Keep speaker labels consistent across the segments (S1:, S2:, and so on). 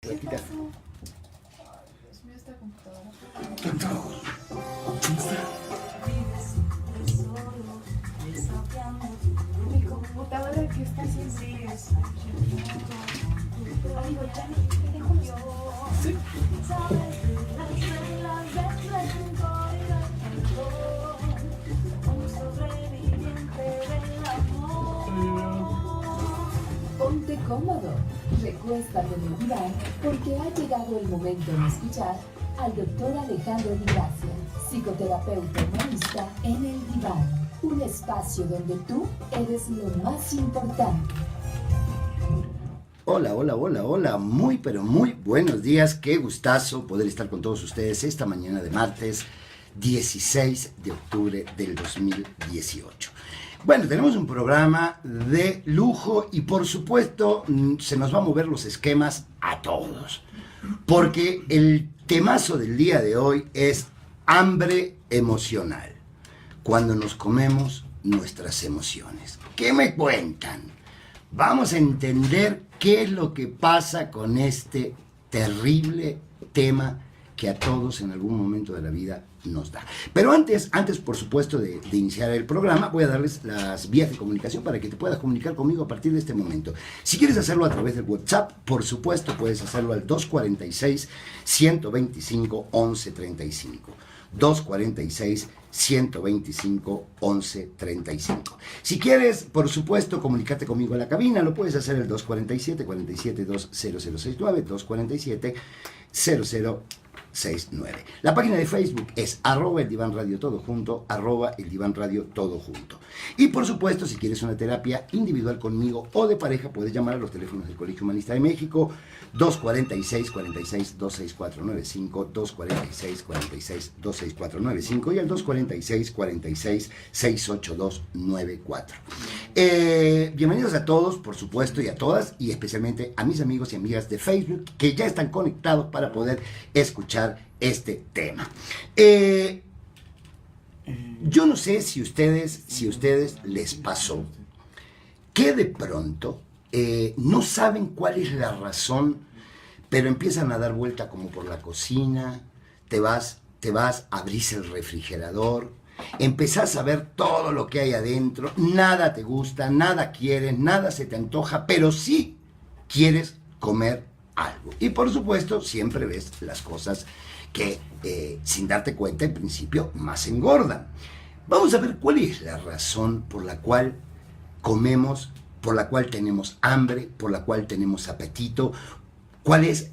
S1: ¿Qué pasó? Dios mío, esta computadora. Mi computadora que está haciendo. Sí.
S2: Ponte cómodo, recuéstate en el diván porque ha llegado el momento de escuchar al doctor Alejandro Di Gracia, psicoterapeuta humanista en el diván, un espacio donde tú eres lo más importante.
S3: Hola, hola, hola, hola, muy pero muy buenos días, qué gustazo poder estar con todos ustedes esta mañana de martes 16 de octubre del 2018. Bueno, tenemos un programa de lujo y por supuesto se nos va a mover los esquemas a todos, porque el temazo del día de hoy es hambre emocional, cuando nos comemos nuestras emociones. ¿Qué me cuentan? Vamos a entender qué es lo que pasa con este terrible tema que a todos en algún momento de la vida nos da. Pero antes por supuesto de iniciar el programa, voy a darles las vías de comunicación para que te puedas comunicar conmigo a partir de este momento. Si quieres hacerlo a través del WhatsApp, por supuesto puedes hacerlo al 246-125-1135. 246-125-1135. Si quieres, por supuesto, comunicarte conmigo a la cabina, lo puedes hacer el 247-47-20069, 247-0069. La página de Facebook es @el diván radio todo junto, @el diván radio todo junto. Y por supuesto, si quieres una terapia individual conmigo o de pareja, puedes llamar a los teléfonos del Colegio Humanista de México, 246-46-26495, 246-46-26495 y al 246-46-68294. Bienvenidos a todos, por supuesto, y a todas, y especialmente a mis amigos y amigas de Facebook que ya están conectados para poder escuchar este tema. Yo no sé si ustedes les pasó que de pronto no saben cuál es la razón, pero empiezan a dar vuelta como por la cocina, te vas, abrís el refrigerador, empezás a ver todo lo que hay adentro, nada te gusta, nada quieres, nada se te antoja, pero sí quieres comer algo. Y por supuesto, siempre ves las cosas que, sin darte cuenta, en principio, más engordan. Vamos a ver cuál es la razón por la cual comemos, por la cual tenemos hambre, por la cual tenemos apetito, cuál es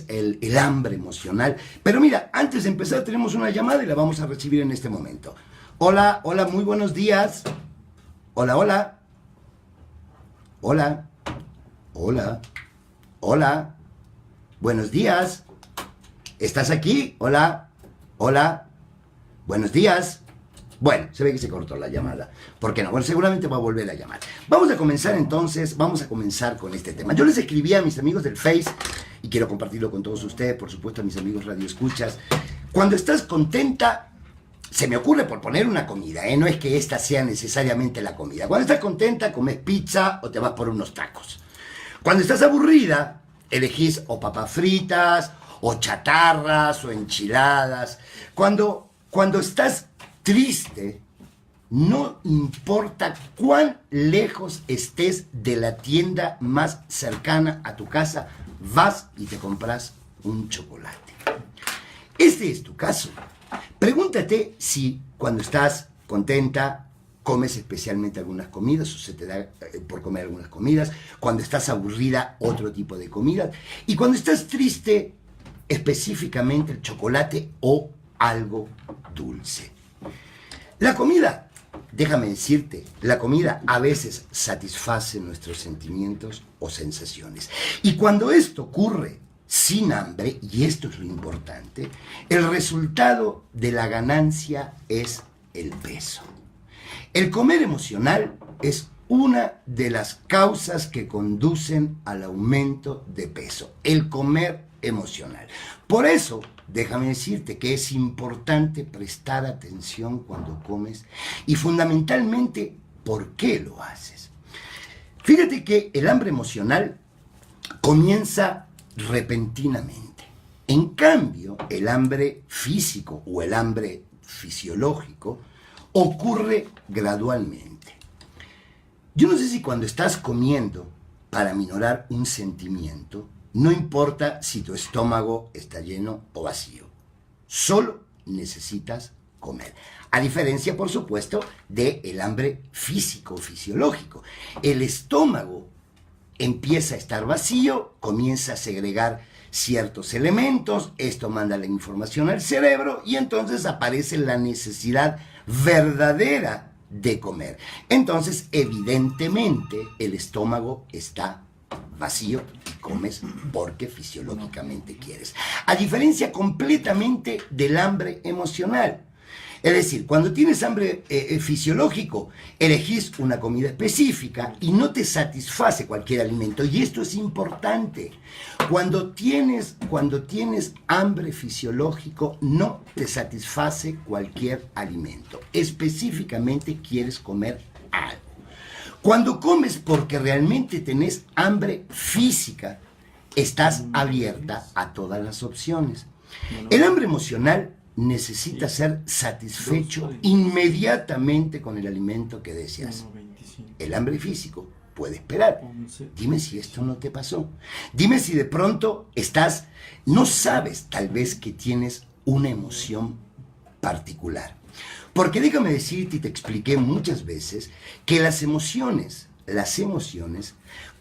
S3: el hambre emocional. Pero mira, antes de empezar tenemos una llamada y la vamos a recibir en este momento. Hola, hola, muy buenos días. Hola, hola. Hola. Hola. Hola. Buenos días. ¿Estás aquí? Hola. Hola. Buenos días. Bueno, se ve que se cortó la llamada. ¿Por qué no? Bueno, seguramente va a volver a llamar. Vamos a comenzar entonces, con este tema. Yo les escribí a mis amigos del Face, y quiero compartirlo con todos ustedes, por supuesto a mis amigos radioescuchas. Cuando estás contenta, se me ocurre por poner una comida, no es que esta sea necesariamente la comida. Cuando estás contenta, comes pizza o te vas por unos tacos. Cuando estás aburrida, elegís o papas fritas, o chatarras, o enchiladas. Cuando estás triste, no importa cuán lejos estés de la tienda más cercana a tu casa, vas y te compras un chocolate. Este es tu caso. Pregúntate si cuando estás contenta comes especialmente algunas comidas o se te da por comer algunas comidas, cuando estás aburrida otro tipo de comidas y cuando estás triste específicamente el chocolate o algo dulce. La comida, déjame decirte, la comida a veces satisface nuestros sentimientos o sensaciones. Y cuando esto ocurre sin hambre, y esto es lo importante, el resultado de la ganancia es el peso. El comer emocional es una de las causas que conducen al aumento de peso, el comer emocional. Por eso, déjame decirte que es importante prestar atención cuando comes y fundamentalmente, ¿por qué lo haces? Fíjate que el hambre emocional comienza repentinamente. En cambio, el hambre físico o el hambre fisiológico ocurre gradualmente. Yo no sé si cuando estás comiendo para minorar un sentimiento, no importa si tu estómago está lleno o vacío, solo necesitas comer. A diferencia, por supuesto, del hambre físico, fisiológico. El estómago empieza a estar vacío, comienza a segregar ciertos elementos, esto manda la información al cerebro y entonces aparece la necesidad verdadera de comer. Entonces, evidentemente, el estómago está vacío y comes porque fisiológicamente quieres. A diferencia completamente del hambre emocional. Es decir, cuando tienes hambre fisiológico, elegís una comida específica y no te satisface cualquier alimento. Y esto es importante. Cuando tienes hambre fisiológico, no te satisface cualquier alimento. Específicamente quieres comer algo. Cuando comes porque realmente tenés hambre física, estás abierta a todas las opciones. El hambre emocional necesita ser satisfecho inmediatamente con el alimento que deseas. El hambre físico puede esperar. Dime si esto no te pasó. Dime si de pronto no sabes tal vez que tienes una emoción particular. Porque déjame decirte, y te expliqué muchas veces, que las emociones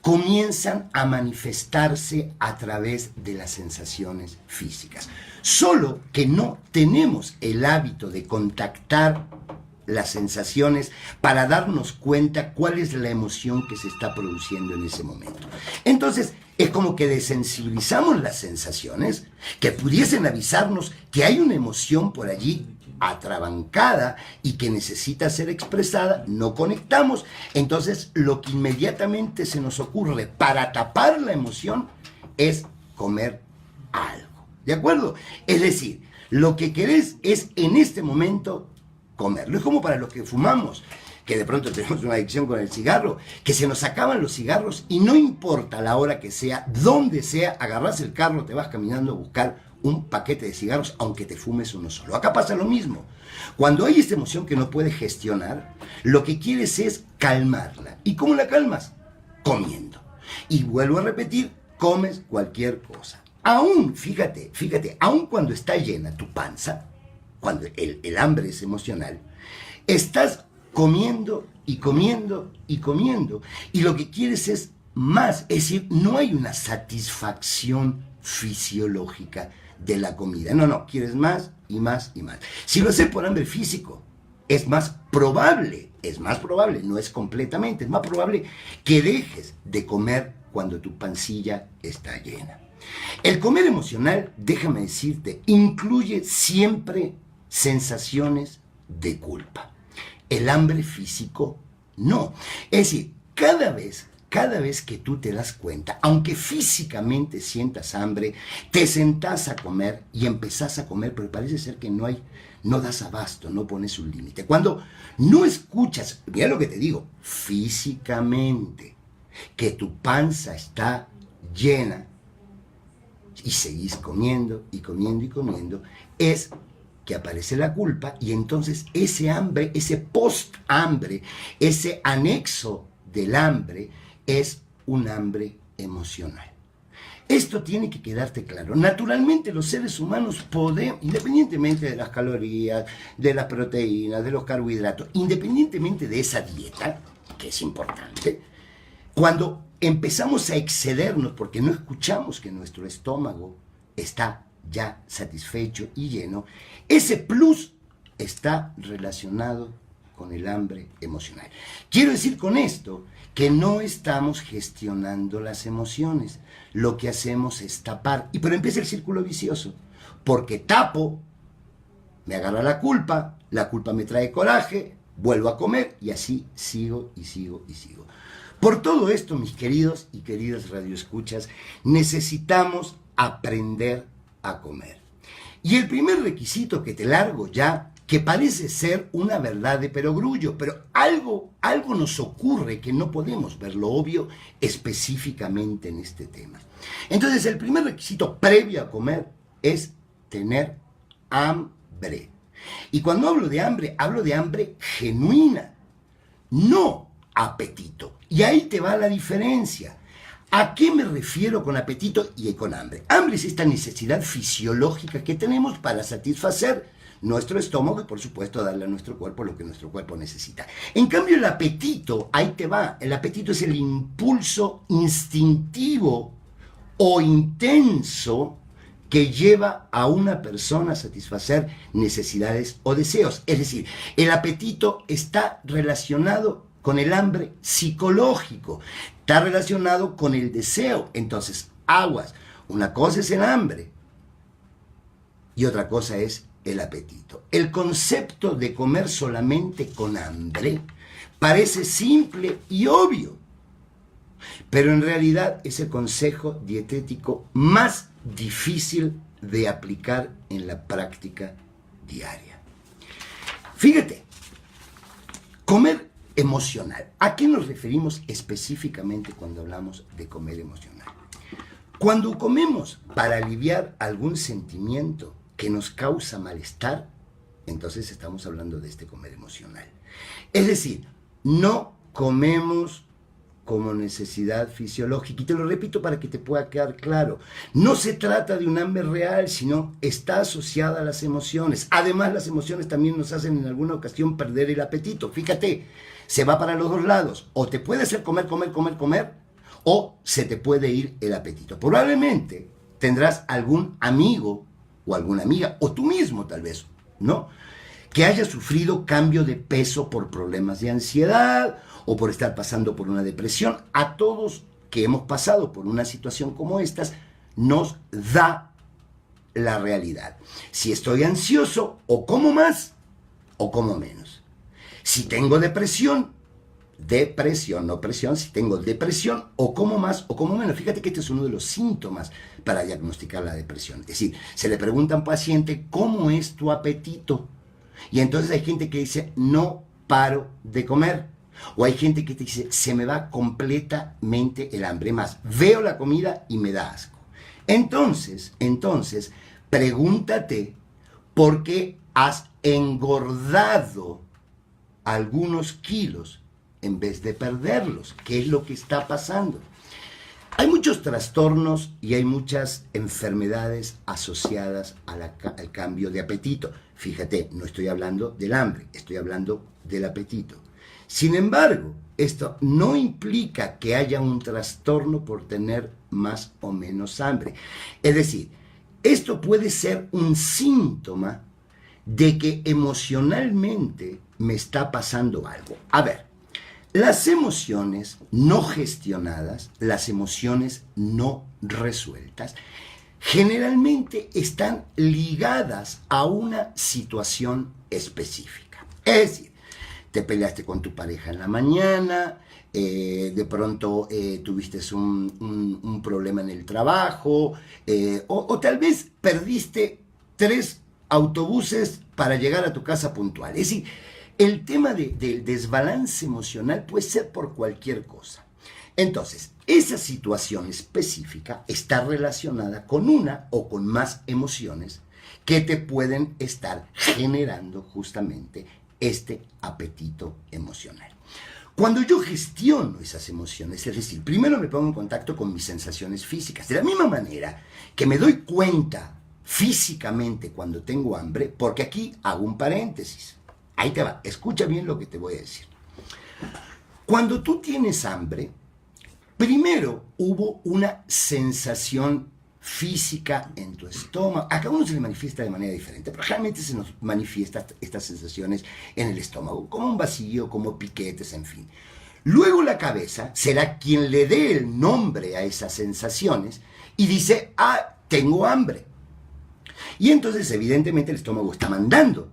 S3: comienzan a manifestarse a través de las sensaciones físicas. Solo que no tenemos el hábito de contactar las sensaciones para darnos cuenta cuál es la emoción que se está produciendo en ese momento. Entonces, es como que desensibilizamos las sensaciones que pudiesen avisarnos que hay una emoción por allí atrabancada y que necesita ser expresada, no conectamos. Entonces, lo que inmediatamente se nos ocurre para tapar la emoción es comer algo. ¿De acuerdo? Es decir, lo que querés es en este momento comerlo. Es como para los que fumamos, que de pronto tenemos una adicción con el cigarro, que se nos acaban los cigarros y no importa la hora que sea, donde sea, agarrás el carro, te vas caminando a buscar un paquete de cigarros, aunque te fumes uno solo. Acá pasa lo mismo. Cuando hay esta emoción que no puedes gestionar, lo que quieres es calmarla. ¿Y cómo la calmas? Comiendo. Y vuelvo a repetir, comes cualquier cosa. Aún, fíjate, aún cuando está llena tu panza, cuando el hambre es emocional, estás comiendo y comiendo y comiendo. Y lo que quieres es más. Es decir, no hay una satisfacción fisiológica de la comida. No, quieres más y más y más. Si lo haces por hambre físico, es más probable, no es completamente, es más probable que dejes de comer cuando tu pancilla está llena. El comer emocional, déjame decirte, incluye siempre sensaciones de culpa. El hambre físico, no. Es decir, cada vez que tú te das cuenta, aunque físicamente sientas hambre, te sentás a comer y empezás a comer, pero parece ser que no das abasto, no pones un límite. Cuando no escuchas, mira lo que te digo, físicamente, que tu panza está llena y seguís comiendo y comiendo y comiendo, es que aparece la culpa y entonces ese hambre, ese post-hambre, ese anexo del hambre, es un hambre emocional. Esto tiene que quedarte claro. Naturalmente los seres humanos podemos, independientemente de las calorías, de las proteínas, de los carbohidratos, independientemente de esa dieta, que es importante, cuando empezamos a excedernos porque no escuchamos que nuestro estómago está ya satisfecho y lleno, ese plus está relacionado con el hambre emocional. Quiero decir con esto que no estamos gestionando las emociones. Lo que hacemos es tapar. Pero empieza el círculo vicioso. Porque tapo, me agarra la culpa me trae coraje, vuelvo a comer y así sigo y sigo y sigo. Por todo esto, mis queridos y queridas radioescuchas, necesitamos aprender a comer. Y el primer requisito que te largo ya, que parece ser una verdad de perogrullo, pero algo nos ocurre que no podemos ver lo obvio específicamente en este tema. Entonces, el primer requisito previo a comer es tener hambre. Y cuando hablo de hambre genuina, no apetito. Y ahí te va la diferencia. ¿A qué me refiero con apetito y con hambre? Hambre es esta necesidad fisiológica que tenemos para satisfacer nuestro estómago y, por supuesto, darle a nuestro cuerpo lo que nuestro cuerpo necesita. En cambio, el apetito, ahí te va. El apetito es el impulso instintivo o intenso que lleva a una persona a satisfacer necesidades o deseos. Es decir, el apetito está relacionado con el hambre psicológico, está relacionado con el deseo. Entonces, aguas, una cosa es el hambre y otra cosa es el apetito. El concepto de comer solamente con hambre parece simple y obvio, pero en realidad es el consejo dietético más difícil de aplicar en la práctica diaria. Fíjate, comer emocional. ¿A qué nos referimos específicamente cuando hablamos de comer emocional? Cuando comemos para aliviar algún sentimiento que nos causa malestar, entonces estamos hablando de este comer emocional. Es decir, no comemos como necesidad fisiológica. Y te lo repito para que te pueda quedar claro. No se trata de un hambre real, sino está asociada a las emociones. Además, las emociones también nos hacen en alguna ocasión perder el apetito. Fíjate, se va para los dos lados. O te puede hacer comer, o se te puede ir el apetito. Probablemente tendrás algún amigo o alguna amiga, o tú mismo tal vez, ¿no?, que haya sufrido cambio de peso por problemas de ansiedad o por estar pasando por una depresión. A todos que hemos pasado por una situación como estas, nos da la realidad. Si estoy ansioso, o como más o como menos. Si tengo depresión, no presión, si tengo depresión, o como más o como menos. Fíjate que este es uno de los síntomas para diagnosticar la depresión. Es decir, se le pregunta a un paciente, ¿cómo es tu apetito? Y entonces hay gente que dice, no paro de comer. O hay gente que te dice, se me va completamente el hambre. Más, veo la comida y me da asco. Entonces, pregúntate por qué has engordado algunos kilos en vez de perderlos. ¿Qué es lo que está pasando? Hay muchos trastornos y hay muchas enfermedades asociadas al cambio de apetito. Fíjate, no estoy hablando del hambre, estoy hablando del apetito. Sin embargo, esto no implica que haya un trastorno por tener más o menos hambre. Es decir, esto puede ser un síntoma de que emocionalmente me está pasando algo. A ver, las emociones no gestionadas, las emociones no resueltas, generalmente están ligadas a una situación específica. Es decir, te peleaste con tu pareja en la mañana, de pronto tuviste un problema en el trabajo, o tal vez perdiste 3 autobuses para llegar a tu casa puntual. Es decir, el tema del desbalance emocional puede ser por cualquier cosa. Entonces, esa situación específica está relacionada con una o con más emociones que te pueden estar generando justamente este apetito emocional. Cuando yo gestiono esas emociones, es decir, primero me pongo en contacto con mis sensaciones físicas, de la misma manera que me doy cuenta físicamente cuando tengo hambre, porque aquí hago un paréntesis. Ahí te va, escucha bien lo que te voy a decir. Cuando tú tienes hambre, primero hubo una sensación física en tu estómago. A cada uno se le manifiesta de manera diferente, pero realmente se nos manifiestan estas sensaciones en el estómago, como un vacío, como piquetes, en fin. Luego la cabeza será quien le dé el nombre a esas sensaciones y dice, tengo hambre. Y entonces evidentemente el estómago está mandando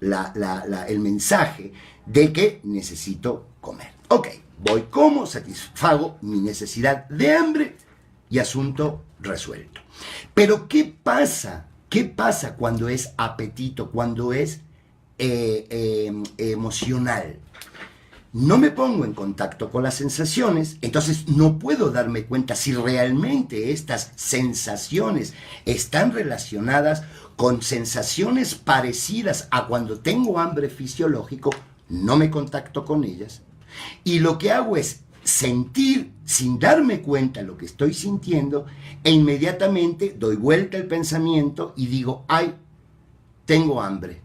S3: el mensaje de que necesito comer. Ok, voy, como, satisfago mi necesidad de hambre y asunto resuelto. Pero ¿qué pasa? ¿Qué pasa cuando es apetito, cuando es emocional? no me pongo en contacto con las sensaciones, entonces no puedo darme cuenta si realmente estas sensaciones están relacionadas con sensaciones parecidas a cuando tengo hambre fisiológico, no me contacto con ellas. Y lo que hago es sentir sin darme cuenta lo que estoy sintiendo e inmediatamente doy vuelta al pensamiento y digo, ay, tengo hambre.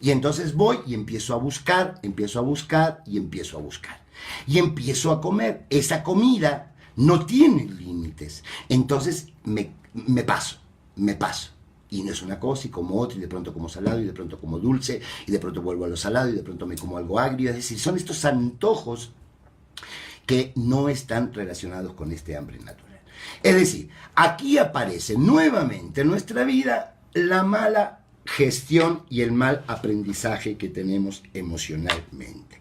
S3: Y entonces voy y empiezo a buscar, y empiezo a comer. Esa comida no tiene límites. Entonces me paso. Y no es una cosa y como otra, y de pronto como salado, y de pronto como dulce, y de pronto vuelvo a lo salado, y de pronto me como algo agrio. Es decir, son estos antojos que no están relacionados con este hambre natural. Es decir, aquí aparece nuevamente en nuestra vida la mala gestión y el mal aprendizaje que tenemos emocionalmente.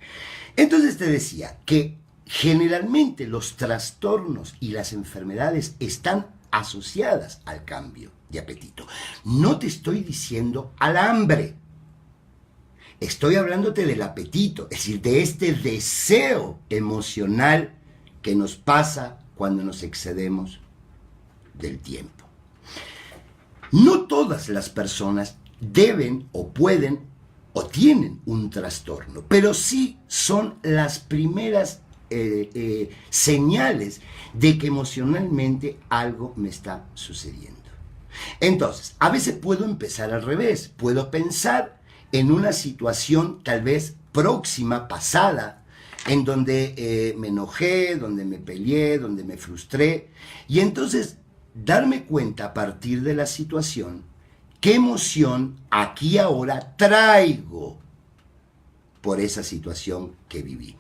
S3: Entonces te decía que generalmente los trastornos y las enfermedades están asociadas al cambio de apetito. No te estoy diciendo al hambre. Estoy hablándote del apetito, es decir, de este deseo emocional que nos pasa cuando nos excedemos del tiempo. No todas las personas deben o pueden o tienen un trastorno, pero sí son las primeras señales de que emocionalmente algo me está sucediendo. Entonces, a veces puedo empezar al revés, puedo pensar en una situación tal vez próxima, pasada, en donde me enojé, donde me peleé, donde me frustré, y entonces darme cuenta a partir de la situación qué emoción aquí ahora traigo por esa situación que viví.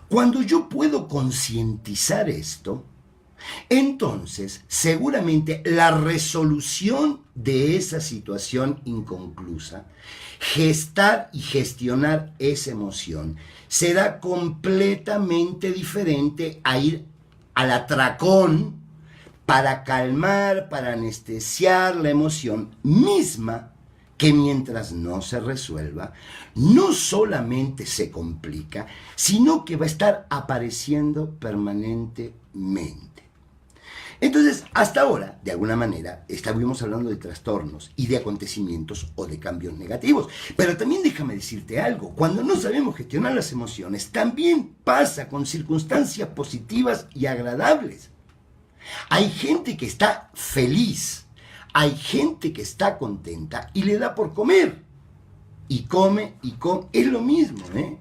S3: Cuando yo puedo concientizar esto, entonces seguramente la resolución de esa situación inconclusa, gestar y gestionar esa emoción, será completamente diferente a ir al atracón para calmar, para anestesiar la emoción misma que mientras no se resuelva, no solamente se complica, sino que va a estar apareciendo permanentemente. Entonces, hasta ahora, de alguna manera, estuvimos hablando de trastornos y de acontecimientos o de cambios negativos. Pero también déjame decirte algo, cuando no sabemos gestionar las emociones, también pasa con circunstancias positivas y agradables. Hay gente que está feliz, hay gente que está contenta y le da por comer. Y come, es lo mismo, ¿eh?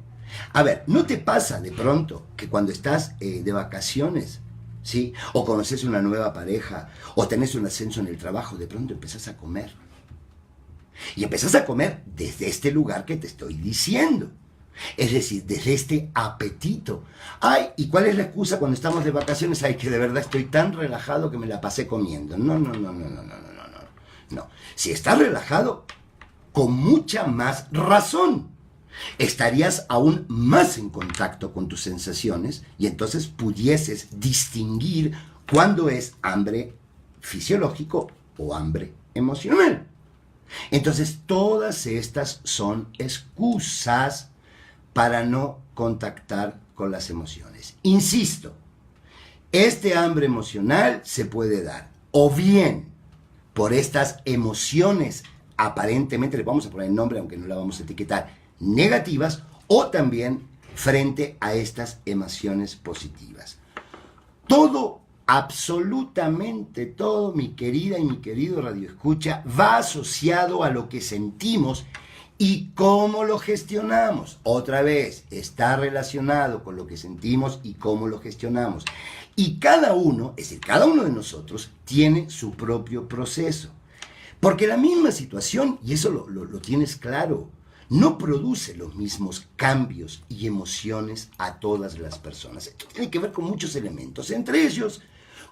S3: A ver, ¿no te pasa de pronto que cuando estás de vacaciones, ¿sí? O conoces una nueva pareja, o tenés un ascenso en el trabajo, de pronto empezás a comer? Y empezás a comer desde este lugar que te estoy diciendo. Es decir, desde este apetito. Ay, ¿y cuál es la excusa cuando estamos de vacaciones? Ay, que de verdad estoy tan relajado que me la pasé comiendo. No. Si estás relajado, con mucha más razón, estarías aún más en contacto con tus sensaciones y entonces pudieses distinguir cuándo es hambre fisiológico o hambre emocional. Entonces, todas estas son excusas para no contactar con las emociones. Insisto, este hambre emocional se puede dar o bien por estas emociones aparentemente, le vamos a poner el nombre aunque no la vamos a etiquetar, negativas, o también frente a estas emociones positivas. Todo, absolutamente todo, mi querida y mi querido radioescucha, va asociado a lo que sentimos y cómo lo gestionamos. Otra vez, está relacionado con lo que sentimos y cómo lo gestionamos. Y cada uno, es decir, cada uno de nosotros tiene su propio proceso. Porque la misma situación, y eso lo tienes claro, no produce los mismos cambios y emociones a todas las personas. Esto tiene que ver con muchos elementos, entre ellos,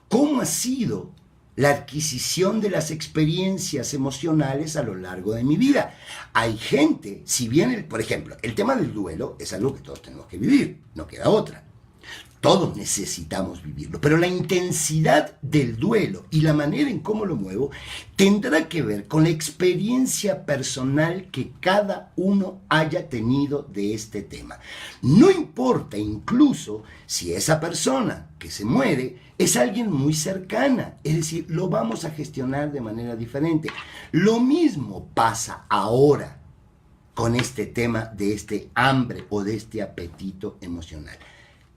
S3: cómo ha sido la adquisición de las experiencias emocionales a lo largo de mi vida. Hay gente, si bien, por ejemplo, el tema del duelo es algo que todos tenemos que vivir, no queda otra. Todos necesitamos vivirlo, pero la intensidad del duelo y la manera en cómo lo muevo tendrá que ver con la experiencia personal que cada uno haya tenido de este tema. No importa incluso si esa persona que se muere es alguien muy cercana, es decir, lo vamos a gestionar de manera diferente. Lo mismo pasa ahora con este tema de este hambre o de este apetito emocional.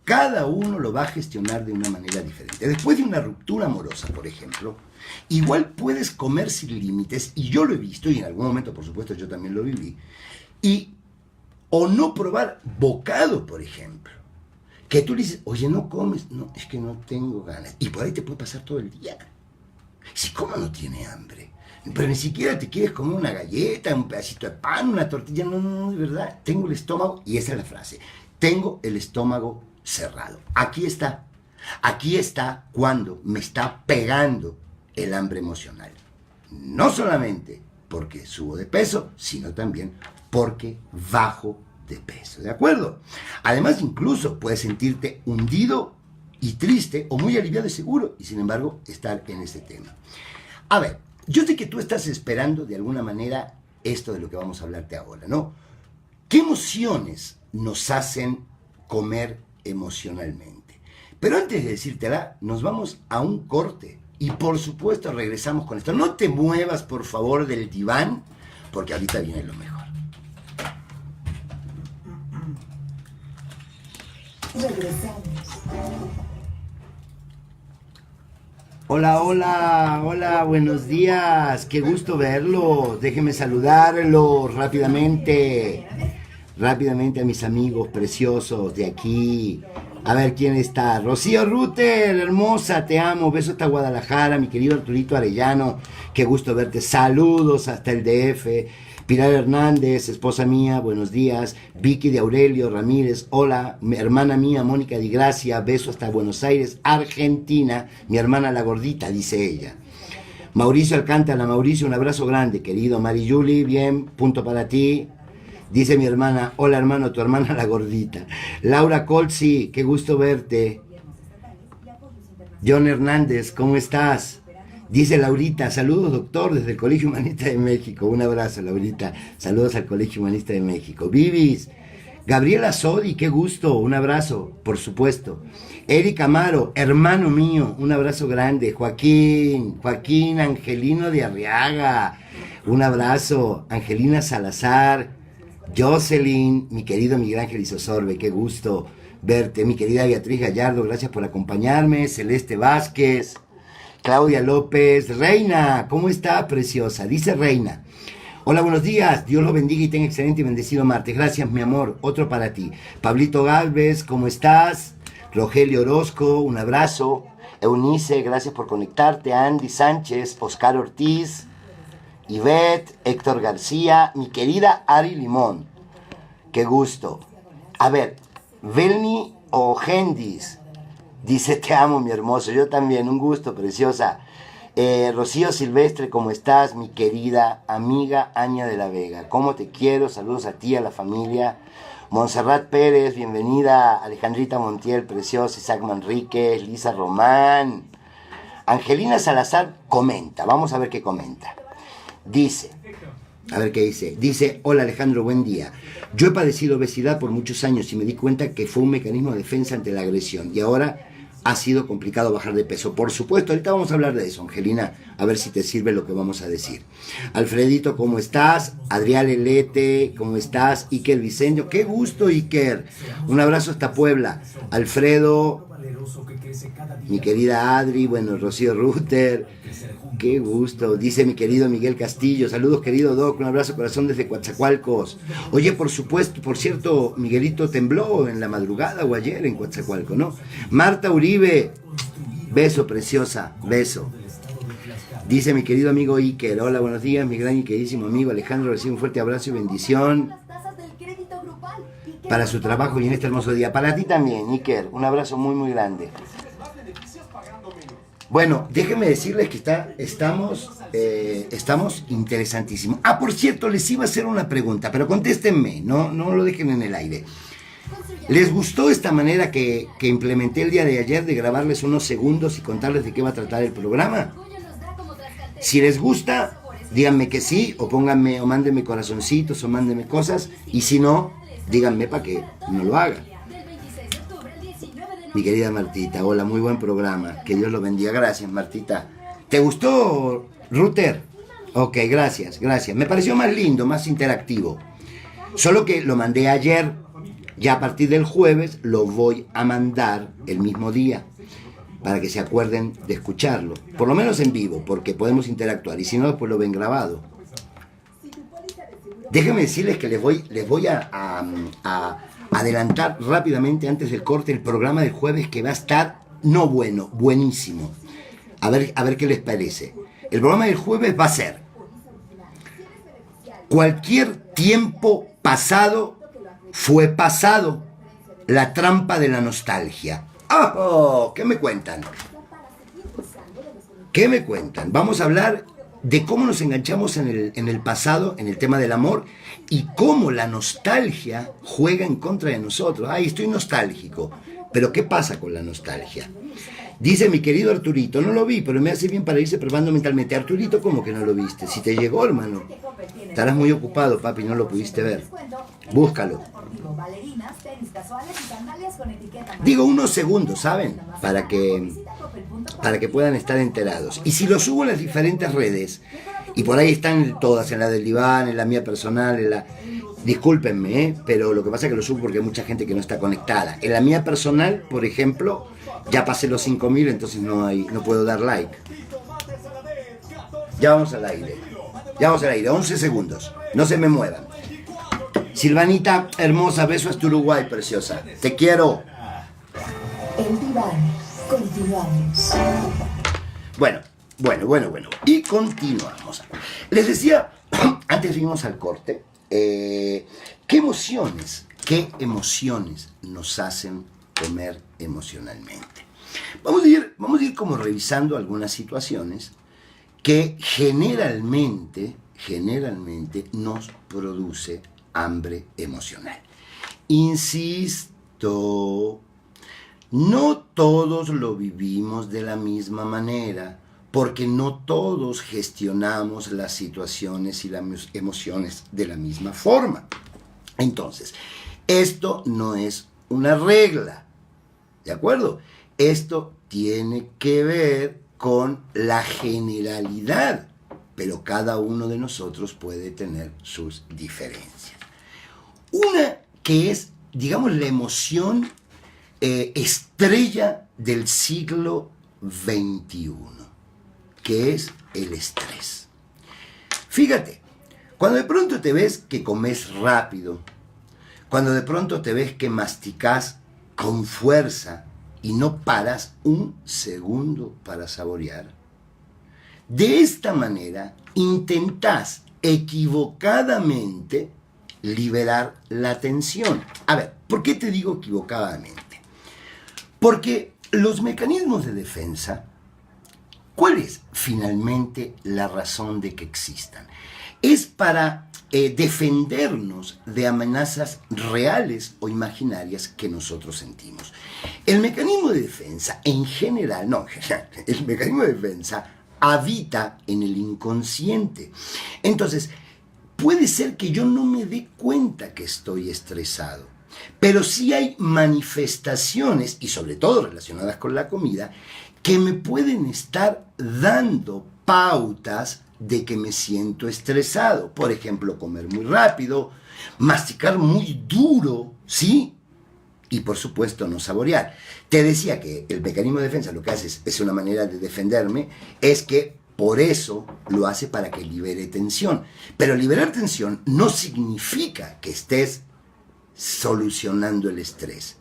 S3: Cada uno lo va a gestionar de una manera diferente. Después de una ruptura amorosa, por ejemplo, igual puedes comer sin límites, y yo lo he visto, y en algún momento, por supuesto, yo también lo viví, o no probar bocado, por ejemplo. Que tú le dices, oye, no comes, no, es que no tengo ganas. Y por ahí te puede pasar todo el día. Si ¿cómo no tiene hambre? Pero ni siquiera te quieres comer una galleta, un pedacito de pan, una tortilla. No, no, no, de verdad, tengo el estómago, y esa es la frase, tengo el estómago cerrado. Aquí está cuando me está pegando el hambre emocional. No solamente porque subo de peso, sino también porque bajo de peso, ¿de acuerdo? Además, incluso puedes sentirte hundido y triste o muy aliviado de seguro y sin embargo estar en este tema. A ver, yo sé que tú estás esperando de alguna manera esto de lo que vamos a hablarte ahora, ¿no? ¿Qué emociones nos hacen comer emocionalmente? Pero antes de decírtela, nos vamos a un corte y por supuesto regresamos con esto. No te muevas, por favor, del diván, porque ahorita viene lo mejor.
S2: Regresamos.
S3: Hola, hola, hola, buenos días, qué gusto verlos. Déjenme saludarlos rápidamente a mis amigos preciosos de aquí. A ver quién está. Rocío Ruter, hermosa, te amo. Beso hasta Guadalajara, mi querido Arturito Arellano. Qué gusto verte. Saludos hasta el DF. Pilar Hernández, esposa mía, buenos días. Vicky de Aurelio Ramírez, hola. Mi hermana mía, Mónica Di Gracia, beso hasta Buenos Aires, Argentina. Mi hermana la gordita, dice ella. Mauricio Alcántara, Mauricio, un abrazo grande, querido. Mari Juli, bien, punto para ti. Dice mi hermana, hola hermano, tu hermana la gordita. Laura Colsi, qué gusto verte. John Hernández, ¿cómo estás? Dice Laurita, saludos doctor desde el Colegio Humanista de México. Un abrazo, Laurita. Saludos al Colegio Humanista de México. Vivis, Gabriela Sodi, qué gusto. Un abrazo, por supuesto. Eric Amaro, hermano mío, un abrazo grande. Joaquín Angelino de Arriaga, un abrazo. Angelina Salazar. Jocelyn, mi querido Miguel Ángel Isosorbe, qué gusto verte. Mi querida Beatriz Gallardo, gracias por acompañarme. Celeste Vázquez, Claudia López, Reina, ¿cómo está, preciosa? Dice Reina, hola, buenos días, Dios los bendiga y tenga excelente y bendecido martes. Gracias, mi amor, otro para ti. Pablito Galvez, ¿cómo estás? Rogelio Orozco, un abrazo. Eunice, gracias por conectarte. Andy Sánchez, Oscar Ortiz, Ivette, Héctor García, mi querida Ari Limón, qué gusto. A ver, Velni Ogendis dice, te amo, mi hermoso. Yo también, un gusto, preciosa. Rocío Silvestre, ¿cómo estás, mi querida amiga Aña de la Vega? ¿Cómo te quiero? Saludos a ti, a la familia. Montserrat Pérez, bienvenida. Alejandrita Montiel, preciosa. Isaac Manríquez, Lisa Román. Angelina Salazar comenta, vamos a ver qué comenta. Dice, a ver qué dice. Dice, hola Alejandro, buen día. Yo he padecido obesidad por muchos años y me di cuenta que fue un mecanismo de defensa ante la agresión. Y ahora ha sido complicado bajar de peso. Por supuesto, ahorita vamos a hablar de eso, Angelina, a ver si te sirve lo que vamos a decir. Alfredito, ¿cómo estás? Adrián Lelete, ¿cómo estás? Iker Viceño, qué gusto, Iker. Un abrazo hasta Puebla. Alfredo, mi querida Adri, bueno, Rocío Ruter, qué gusto. Dice mi querido Miguel Castillo, saludos querido Doc, un abrazo corazón desde Coatzacoalcos. Oye, por supuesto, por cierto, Miguelito tembló en la madrugada o ayer en Coatzacoalcos, ¿no? Marta Uribe, beso preciosa, beso. Dice mi querido amigo Iker, hola, buenos días, mi gran y queridísimo amigo Alejandro, recibe un fuerte abrazo y bendición para su trabajo y en este hermoso día. Para ti también, Iker, un abrazo muy, muy grande. Bueno, déjenme decirles que estamos interesantísimos. Ah, por cierto, les iba a hacer una pregunta, pero contéstenme, no lo dejen en el aire. ¿Les gustó esta manera que implementé el día de ayer de grabarles unos segundos y contarles de qué va a tratar el programa? Si les gusta, díganme que sí, o pónganme, o mándenme corazoncitos, o mándenme cosas, y si no, díganme para que no lo haga. Mi querida Martita, hola, muy buen programa, que Dios lo bendiga. Gracias, Martita. ¿Te gustó, Router? Ok, gracias, gracias. Me pareció más lindo, más interactivo. Solo que lo mandé ayer, ya a partir del jueves lo voy a mandar el mismo día, para que se acuerden de escucharlo, por lo menos en vivo, porque podemos interactuar, y si no, después lo ven grabado. Déjenme decirles que les voy a adelantar rápidamente antes del corte el programa del jueves, que va a estar, no bueno, buenísimo. A ver qué les parece. El programa del jueves va a ser cualquier tiempo pasado fue pasado, la trampa de la nostalgia. ¡Oh! ¿Qué me cuentan? ¿Qué me cuentan? Vamos a hablar de cómo nos enganchamos en el pasado, en el tema del amor, y cómo la nostalgia juega en contra de nosotros. Ay, estoy nostálgico. Pero ¿qué pasa con la nostalgia? Dice mi querido Arturito, no lo vi, pero me hace bien para irse preparando mentalmente. Arturito, ¿cómo que no lo viste? Si te llegó, hermano. Estarás muy ocupado, papi, no lo pudiste ver. Búscalo. Digo unos segundos, ¿saben? Para que puedan estar enterados. Y si lo subo en las diferentes redes, y por ahí están todas, en la del diván, en la mía personal, en la... Discúlpenme, pero lo que pasa es que lo subo porque hay mucha gente que no está conectada. En la mía personal, por ejemplo, ya pasé los 5.000, entonces no puedo dar like. Ya vamos al aire. 11 segundos. No se me muevan. Silvanita, hermosa, beso hasta Uruguay, preciosa. Te quiero.
S2: El diván. Continuamos.
S3: Bueno. Y continuamos. Les decía, antes de irnos al corte, ¿qué emociones nos hacen comer emocionalmente? Vamos a ir como revisando algunas situaciones que generalmente nos produce hambre emocional. Insisto, no todos lo vivimos de la misma manera, porque no todos gestionamos las situaciones y las emociones de la misma forma. Entonces, esto no es una regla, ¿de acuerdo? Esto tiene que ver con la generalidad, pero cada uno de nosotros puede tener sus diferencias. Una que es, digamos, la emoción estrella del siglo XXI, que es el estrés. Fíjate, cuando de pronto te ves que comes rápido, cuando de pronto te ves que masticas con fuerza y no paras un segundo para saborear, de esta manera intentás equivocadamente liberar la tensión. A ver, ¿por qué te digo equivocadamente? Porque los mecanismos de defensa, ¿cuál es finalmente la razón de que existan? Es para defendernos de amenazas reales o imaginarias que nosotros sentimos. El mecanismo de defensa en general, el mecanismo de defensa habita en el inconsciente. Entonces, puede ser que yo no me dé cuenta que estoy estresado, pero sí hay manifestaciones, y sobre todo relacionadas con la comida, que me pueden estar dando pautas de que me siento estresado. Por ejemplo, comer muy rápido, masticar muy duro, ¿sí? Y por supuesto no saborear. Te decía que el mecanismo de defensa lo que hace es una manera de defenderme, es que por eso lo hace para que libere tensión. Pero liberar tensión no significa que estés solucionando el estrés.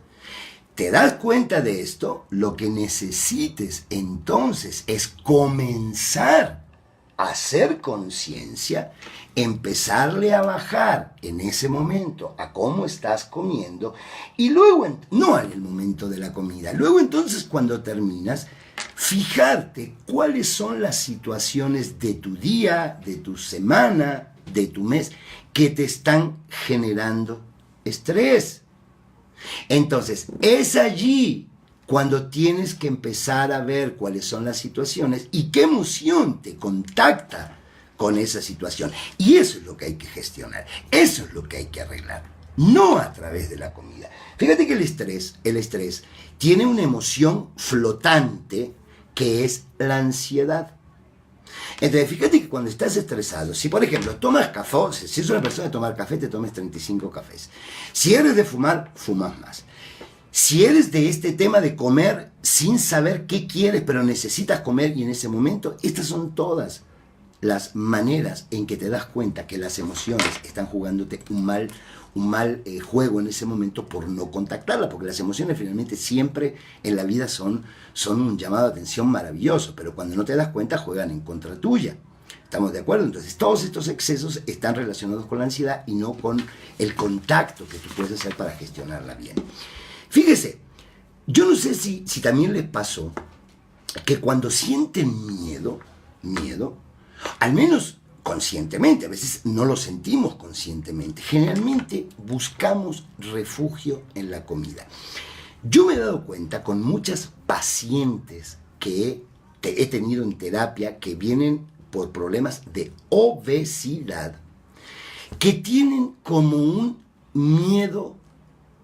S3: ¿Te das cuenta de esto? Lo que necesites entonces es comenzar a hacer conciencia, empezarle a bajar en ese momento a cómo estás comiendo, y luego, no en el momento de la comida, luego entonces cuando terminas, fijarte cuáles son las situaciones de tu día, de tu semana, de tu mes, que te están generando estrés. Entonces, es allí cuando tienes que empezar a ver cuáles son las situaciones y qué emoción te contacta con esa situación. Y eso es lo que hay que gestionar, eso es lo que hay que arreglar, no a través de la comida. Fíjate que el estrés tiene una emoción flotante que es la ansiedad. Entonces, fíjate que cuando estás estresado, si por ejemplo tomas café, si es una persona de tomar café, te tomes 35 cafés. Si eres de fumar, fumas más. Si eres de este tema de comer sin saber qué quieres, pero necesitas comer y en ese momento, estas son todas las maneras en que te das cuenta que las emociones están jugándote un mal juego en ese momento por no contactarla, porque las emociones finalmente siempre en la vida son un llamado de atención maravilloso, pero cuando no te das cuenta juegan en contra tuya. ¿Estamos de acuerdo? Entonces todos estos excesos están relacionados con la ansiedad y no con el contacto que tú puedes hacer para gestionarla bien. Fíjese, yo no sé si también les pasó que cuando sienten miedo, al menos conscientemente, a veces no lo sentimos conscientemente, generalmente buscamos refugio en la comida. Yo me he dado cuenta con muchas pacientes que he tenido en terapia que vienen por problemas de obesidad, que tienen como un miedo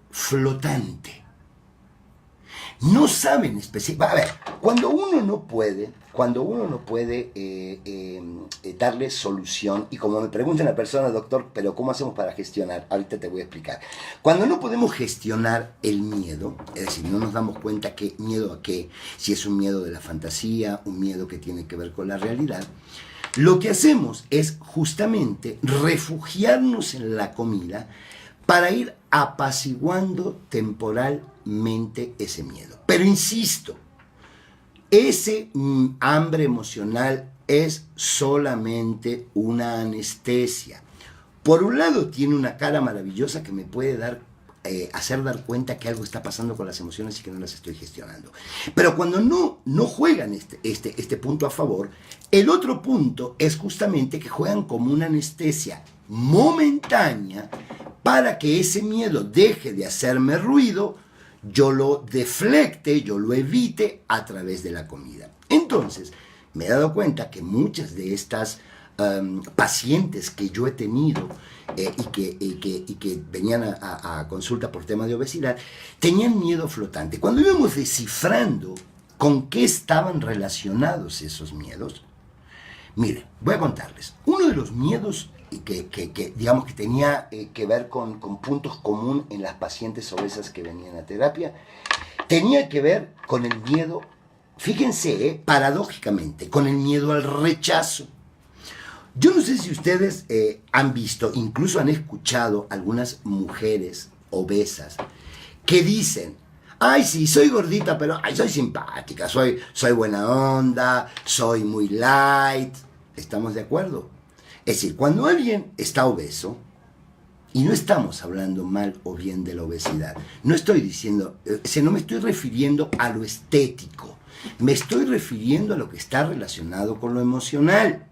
S3: flotante. No saben específicamente. A ver, cuando uno no puede darle solución, y como me pregunta una persona, doctor, pero ¿cómo hacemos para gestionar? Ahorita te voy a explicar. Cuando no podemos gestionar el miedo, es decir, no nos damos cuenta qué miedo a qué, si es un miedo de la fantasía, un miedo que tiene que ver con la realidad, lo que hacemos es justamente refugiarnos en la comida para ir apaciguando temporalmente ese miedo. Pero insisto, ese hambre emocional es solamente una anestesia. Por un lado tiene una cara maravillosa que me puede hacer dar cuenta que algo está pasando con las emociones y que no las estoy gestionando. Pero cuando no juegan este punto a favor, el otro punto es justamente que juegan como una anestesia momentánea para que ese miedo deje de hacerme ruido, yo lo deflecte, yo lo evite a través de la comida. Entonces, me he dado cuenta que muchas de estas pacientes que yo he tenido y que venían a consulta por tema de obesidad, tenían miedo flotante. Cuando íbamos descifrando con qué estaban relacionados esos miedos, mire, voy a contarles. Uno de los miedos que digamos que tenía que ver con puntos comunes en las pacientes obesas que venían a terapia, tenía que ver con el miedo, fíjense, paradójicamente, con el miedo al rechazo. Yo no sé si ustedes han visto, incluso han escuchado algunas mujeres obesas que dicen: ay, sí, soy gordita, pero ay, soy simpática, soy buena onda, soy muy light. ¿Estamos de acuerdo? Es decir, cuando alguien está obeso, y no estamos hablando mal o bien de la obesidad, no estoy diciendo, no me estoy refiriendo a lo estético, me estoy refiriendo a lo que está relacionado con lo emocional.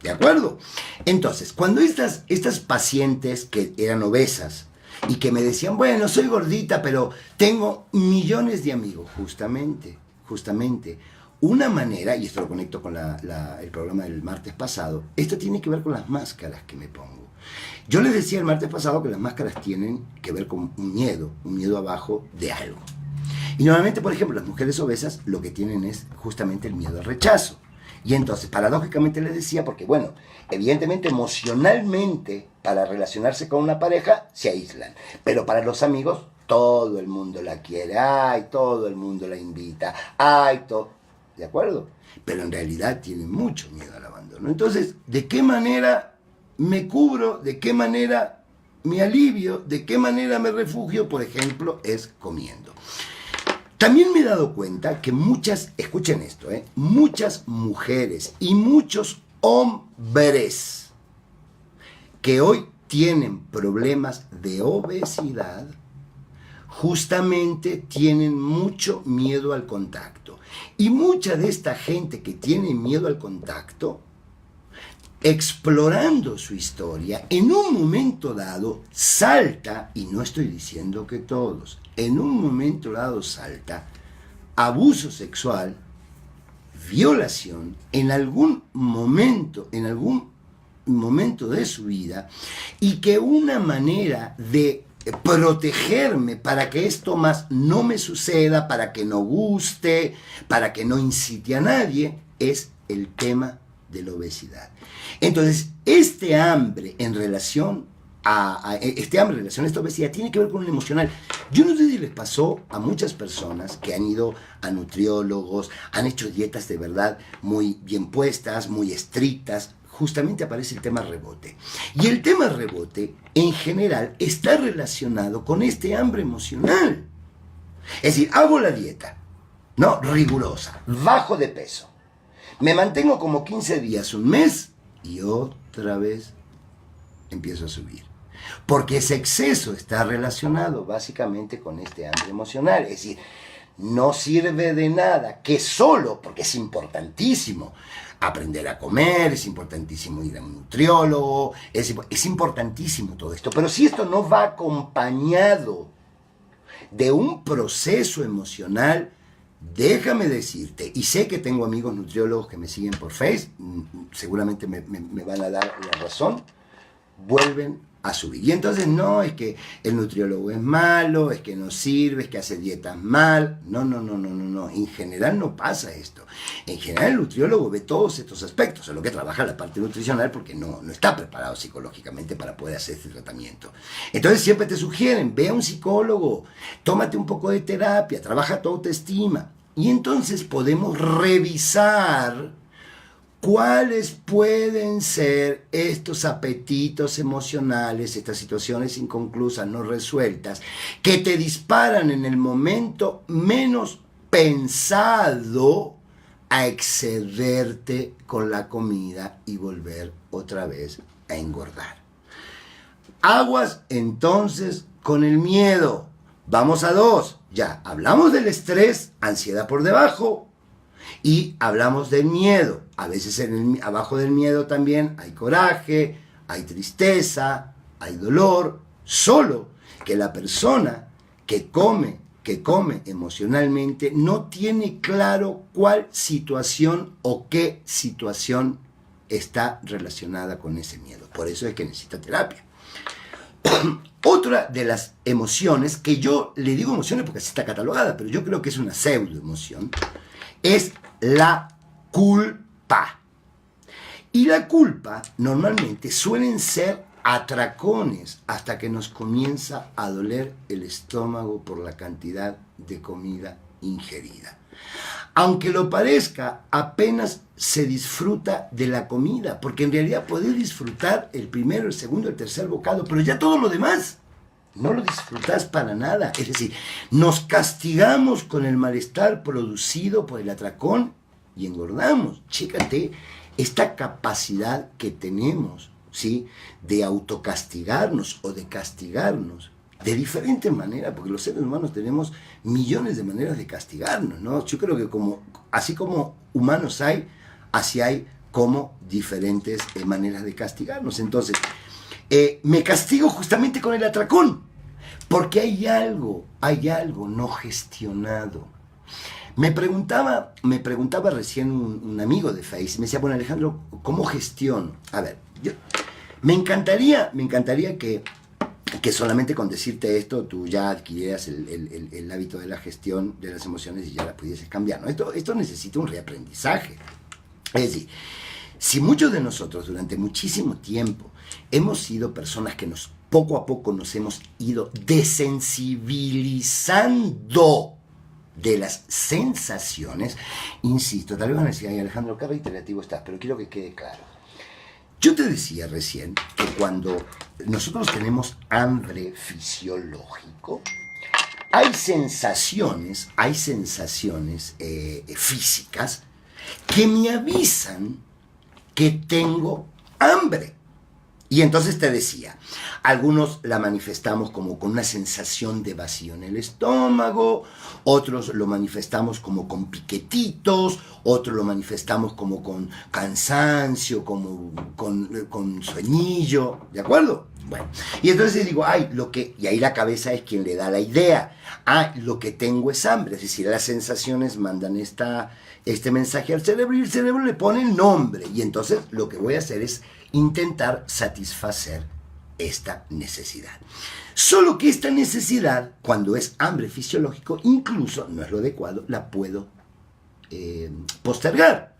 S3: ¿De acuerdo? Entonces, cuando estas pacientes que eran obesas y que me decían: bueno, soy gordita, pero tengo millones de amigos, justamente, una manera, y esto lo conecto con el programa del martes pasado, esto tiene que ver con las máscaras que me pongo. Yo les decía el martes pasado que las máscaras tienen que ver con un miedo abajo de algo. Y normalmente, por ejemplo, las mujeres obesas lo que tienen es justamente el miedo al rechazo. Y entonces, paradójicamente les decía, porque bueno, evidentemente emocionalmente, para relacionarse con una pareja, se aíslan. Pero para los amigos, todo el mundo la quiere, ay, todo el mundo la invita, ay, todo. ¿De acuerdo? Pero en realidad tienen mucho miedo al abandono. Entonces, ¿de qué manera me cubro? ¿De qué manera me alivio? ¿De qué manera me refugio? Por ejemplo, es comiendo. También me he dado cuenta que escuchen esto, muchas mujeres y muchos hombres que hoy tienen problemas de obesidad, justamente tienen mucho miedo al contacto. Y mucha de esta gente que tiene miedo al contacto explorando su historia, en un momento dado salta, y no estoy diciendo que todos, en un momento dado salta abuso sexual, violación, en algún momento de su vida, y que una manera de protegerme para que esto más no me suceda, para que no guste, para que no incite a nadie, es el tema de la obesidad. Entonces, este hambre en relación a esta obesidad tiene que ver con un emocional. Yo no sé si les pasó a muchas personas que han ido a nutriólogos, han hecho dietas de verdad muy bien puestas, muy estrictas. Justamente aparece el tema rebote. Y el tema rebote, en general, está relacionado con este hambre emocional. Es decir, hago la dieta, ¿no? Rigurosa, bajo de peso. Me mantengo como 15 días, un mes, y otra vez empiezo a subir. Porque ese exceso está relacionado básicamente con este hambre emocional. Es decir, no sirve de nada que solo, porque es importantísimo aprender a comer, es importantísimo ir a un nutriólogo, es importantísimo todo esto. Pero si esto no va acompañado de un proceso emocional, déjame decirte, y sé que tengo amigos nutriólogos que me siguen por Facebook, seguramente me van a dar la razón, vuelven a subir. Y entonces no es que el nutriólogo es malo, es que no sirve, es que hace dietas mal. No. En general no pasa esto. En general el nutriólogo ve todos estos aspectos, en lo que trabaja la parte nutricional porque no está preparado psicológicamente para poder hacer este tratamiento. Entonces siempre te sugieren, ve a un psicólogo, tómate un poco de terapia, trabaja tu autoestima. Y entonces podemos revisar ¿cuáles pueden ser estos apetitos emocionales, estas situaciones inconclusas, no resueltas, que te disparan en el momento menos pensado a excederte con la comida y volver otra vez a engordar? Aguas entonces con el miedo. Vamos a dos. Ya hablamos del estrés, ansiedad por debajo. Y hablamos del miedo. A veces abajo del miedo también hay coraje, hay tristeza, hay dolor. Solo que la persona que come emocionalmente no tiene claro cuál situación o qué situación está relacionada con ese miedo. Por eso es que necesita terapia. Otra de las emociones, que yo le digo emociones porque así está catalogada, pero yo creo que es una pseudoemoción, es la culpa. Y la culpa normalmente suelen ser atracones hasta que nos comienza a doler el estómago por la cantidad de comida ingerida. Aunque lo parezca, apenas se disfruta de la comida, porque en realidad podés disfrutar el primero, el segundo, el tercer bocado, pero ya todo lo demás no lo disfrutás para nada. Es decir, nos castigamos con el malestar producido por el atracón y engordamos. Chécate esta capacidad que tenemos, ¿sí?, de autocastigarnos o de castigarnos de diferentes maneras, porque los seres humanos tenemos millones de maneras de castigarnos, ¿no? Yo creo que así como humanos hay, así hay como diferentes maneras de castigarnos. Entonces, me castigo justamente con el atracón, porque hay algo no gestionado. Me preguntaba recién un amigo de Face, me decía, bueno, Alejandro, ¿cómo gestiono? A ver, me encantaría que solamente con decirte esto tú ya adquirieras el hábito de la gestión de las emociones y ya la pudieses cambiar, ¿no? Esto necesita un reaprendizaje. Es decir, si muchos de nosotros durante muchísimo tiempo hemos sido personas que poco a poco nos hemos ido desensibilizando de las sensaciones, insisto, tal vez van a decir, ay, Alejandro, qué reiterativo estás, pero quiero que quede claro. Yo te decía recién que cuando nosotros tenemos hambre fisiológico, hay sensaciones físicas que me avisan que tengo hambre. Y entonces te decía, algunos la manifestamos como con una sensación de vacío en el estómago, otros lo manifestamos como con piquetitos, otros lo manifestamos como con cansancio, como con sueñillo, ¿de acuerdo? Bueno, y entonces digo, y ahí la cabeza es quien le da la idea. Lo que tengo es hambre, es decir, las sensaciones mandan este mensaje al cerebro y el cerebro le pone el nombre. Y entonces lo que voy a hacer es intentar satisfacer esta necesidad. Solo que esta necesidad, cuando es hambre fisiológico, incluso no es lo adecuado, la puedo postergar.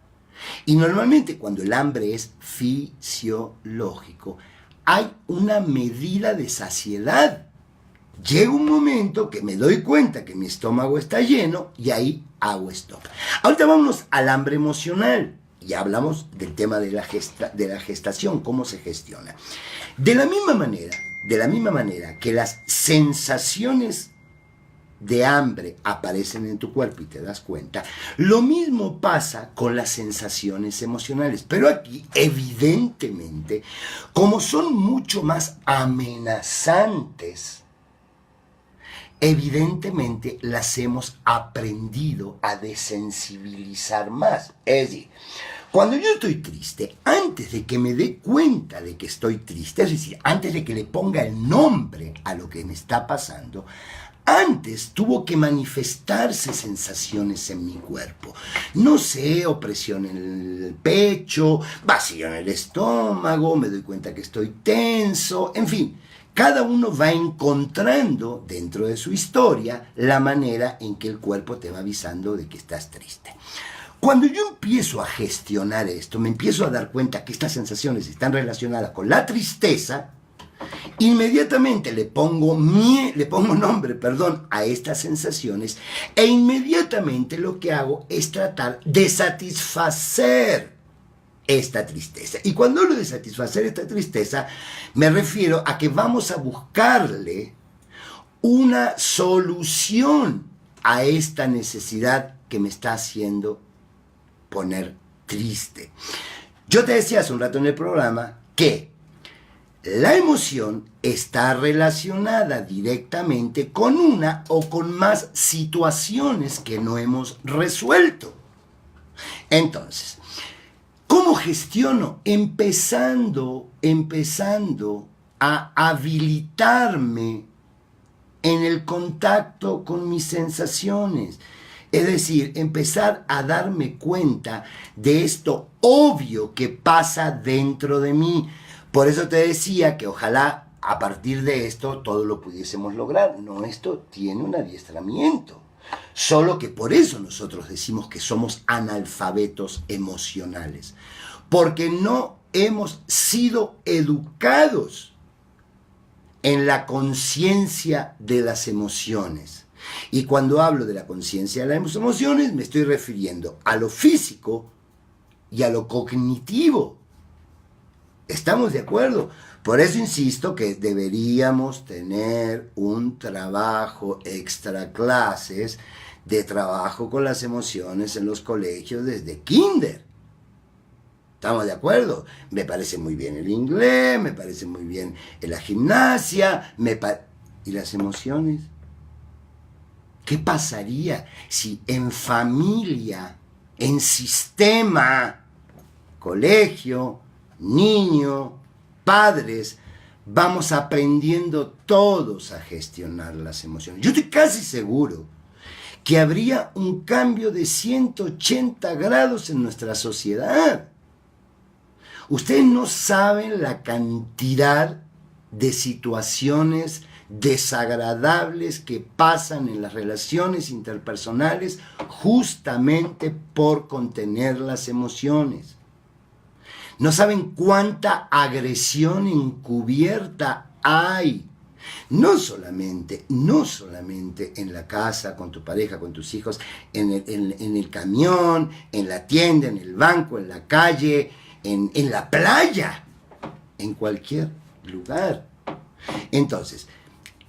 S3: Y normalmente cuando el hambre es fisiológico, hay una medida de saciedad. Llega un momento que me doy cuenta que mi estómago está lleno y ahí hago stop. Ahorita vámonos al hambre emocional. Ya hablamos del tema de la gestación, cómo se gestiona. De la misma manera que las sensaciones de hambre aparecen en tu cuerpo y te das cuenta, lo mismo pasa con las sensaciones emocionales. Pero aquí, evidentemente, como son mucho más amenazantes, evidentemente las hemos aprendido a desensibilizar más. Es decir, cuando yo estoy triste, antes de que me dé cuenta de que estoy triste, es decir, antes de que le ponga el nombre a lo que me está pasando, antes tuvo que manifestarse sensaciones en mi cuerpo. No sé, opresión en el pecho, vacío en el estómago, me doy cuenta que estoy tenso, en fin. Cada uno va encontrando dentro de su historia la manera en que el cuerpo te va avisando de que estás triste. Cuando yo empiezo a gestionar esto, me empiezo a dar cuenta que estas sensaciones están relacionadas con la tristeza, inmediatamente le pongo nombre a estas sensaciones e inmediatamente lo que hago es tratar de satisfacer esta tristeza. Y cuando hablo de satisfacer esta tristeza, me refiero a que vamos a buscarle una solución a esta necesidad que me está haciendo poner triste. Yo te decía hace un rato en el programa que la emoción está relacionada directamente con una o con más situaciones que no hemos resuelto. Entonces, ¿cómo gestiono? Empezando a habilitarme en el contacto con mis sensaciones. Es decir, empezar a darme cuenta de esto obvio que pasa dentro de mí. Por eso te decía que ojalá a partir de esto todo lo pudiésemos lograr. No, esto tiene un adiestramiento. Solo que por eso nosotros decimos que somos analfabetos emocionales. Porque no hemos sido educados en la conciencia de las emociones. Y cuando hablo de la conciencia de las emociones, me estoy refiriendo a lo físico y a lo cognitivo. ¿Estamos de acuerdo? Por eso insisto que deberíamos tener un trabajo extra clases de trabajo con las emociones en los colegios desde kinder. ¿Estamos de acuerdo? Me parece muy bien el inglés, me parece muy bien la gimnasia, ¿y las emociones? ¿Qué pasaría si en familia, en sistema, colegio, niño, padres, vamos aprendiendo todos a gestionar las emociones? Yo estoy casi seguro que habría un cambio de 180 grados en nuestra sociedad. Ustedes no saben la cantidad de situaciones desagradables que pasan en las relaciones interpersonales justamente por contener las emociones. No saben cuánta agresión encubierta hay. No solamente en la casa, con tu pareja, con tus hijos, en el camión, en la tienda, en el banco, en la calle, en la playa, en cualquier lugar. Entonces,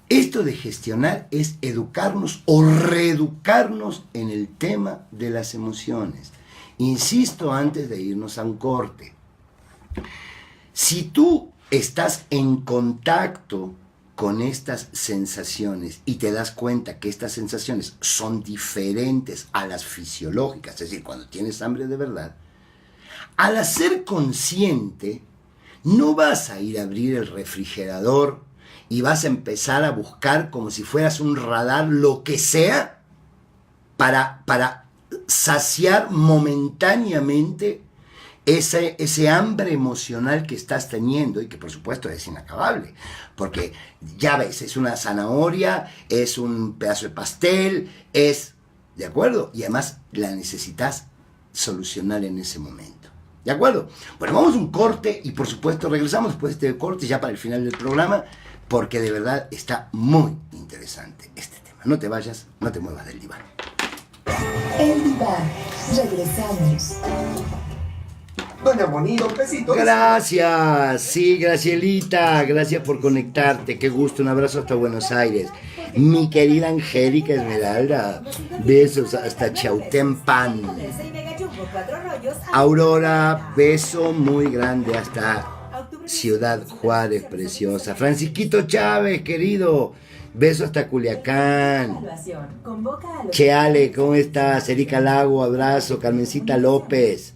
S3: esto de gestionar es educarnos o reeducarnos en el tema de las emociones. Insisto antes de irnos a un corte. Si tú estás en contacto con estas sensaciones y te das cuenta que estas sensaciones son diferentes a las fisiológicas, es decir, cuando tienes hambre de verdad, al hacer consciente, no vas a ir a abrir el refrigerador y vas a empezar a buscar como si fueras un radar, lo que sea, para saciar momentáneamente ese hambre emocional que estás teniendo y que por supuesto es inacabable, porque ya ves, es una zanahoria, es un pedazo de pastel, ¿de acuerdo? Y además la necesitas solucionar en ese momento, ¿de acuerdo? Bueno, vamos a un corte y por supuesto regresamos después de este corte ya para el final del programa, porque de verdad está muy interesante este tema. No te vayas, no te muevas del diván.
S2: El diván. Regresamos.
S4: Doña Bonito, un besito.
S3: Gracias, sí, Gracielita, gracias por conectarte, qué gusto, un abrazo hasta Buenos Aires. Mi querida Angélica Esmeralda, besos hasta Chautempan. Aurora, beso muy grande hasta Ciudad Juárez, preciosa. Francisquito Chávez, querido, beso hasta Culiacán. Cheale, ¿cómo estás? Erika Lago, abrazo. Carmencita López.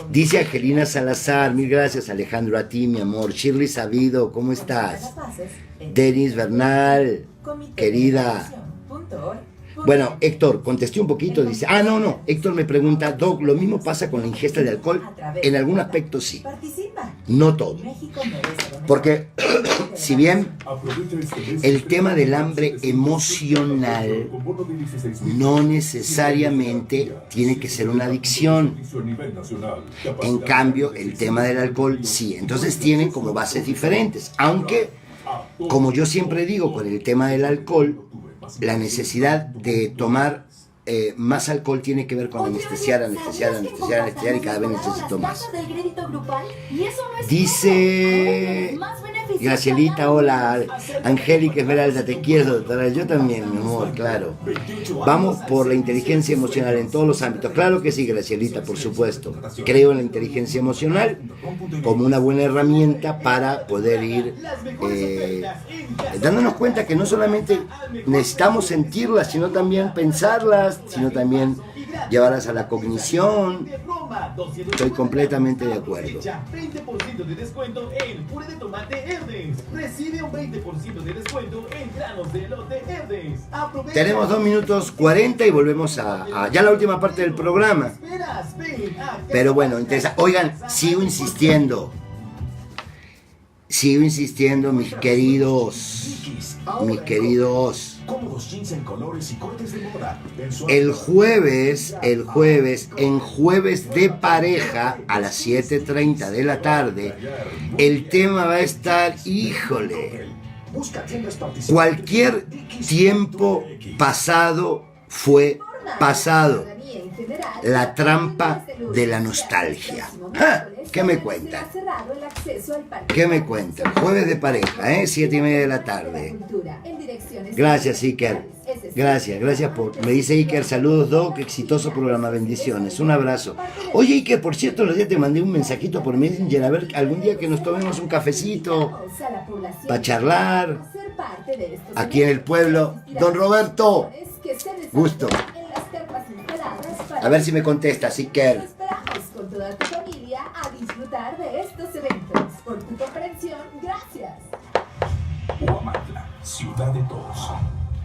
S3: Dice Angelina Salazar, mil gracias Alejandro, a ti mi amor. Shirley Sabido, ¿cómo estás? Denis Bernal, querida. Bueno, Héctor, contesté un poquito, dice, no, Héctor me pregunta, Doc, ¿lo mismo pasa con la ingesta de alcohol? En algún aspecto sí, no todo. Porque, si bien el tema del hambre emocional no necesariamente tiene que ser una adicción, en cambio, el tema del alcohol sí, entonces tienen como bases diferentes, aunque, como yo siempre digo, con el tema del alcohol, la necesidad de tomar más alcohol tiene que ver con anestesiar y cada vez necesito más. Dice Gracielita, hola, Angélica Esmeralda, te quiero, doctora, yo también, mi amor, claro. Vamos por la inteligencia emocional en todos los ámbitos, claro que sí, Gracielita, por supuesto. Creo en la inteligencia emocional como una buena herramienta para poder ir dándonos cuenta que no solamente necesitamos sentirlas, sino también pensarlas, sino también llevarlas a la cognición. Estoy completamente de acuerdo.
S5: 20% de descuento en puré de tomate Herdes. Recibe un 20% de descuento en granos de elote Herdes.
S3: Tenemos 2 minutos 40 y volvemos a ya la última parte del programa. Pero bueno, oigan, sigo insistiendo, mis queridos.
S4: Cómodos jeans en colores y cortes de moda.
S3: El jueves, en Jueves de Pareja, a las 7:30 de la tarde, el tema va a estar, híjole, cualquier tiempo pasado fue pasado. La trampa de la nostalgia. ¿Qué me cuentan? Jueves de Pareja, 7:30 de la tarde. Gracias, Iker. Gracias por... Me dice Iker, saludos, Doc, exitoso programa, bendiciones. Un abrazo. Oye, Iker, por cierto, los días te mandé un mensajito por Messenger, a ver, algún día que nos tomemos un cafecito para charlar aquí en el pueblo. Don Roberto, gusto. A ver si me contestas, Iker.
S2: Esperamos con toda tu familia a disfrutar de estos eventos. Por tu comprensión, gracias.
S4: Huamantla, ciudad de todos.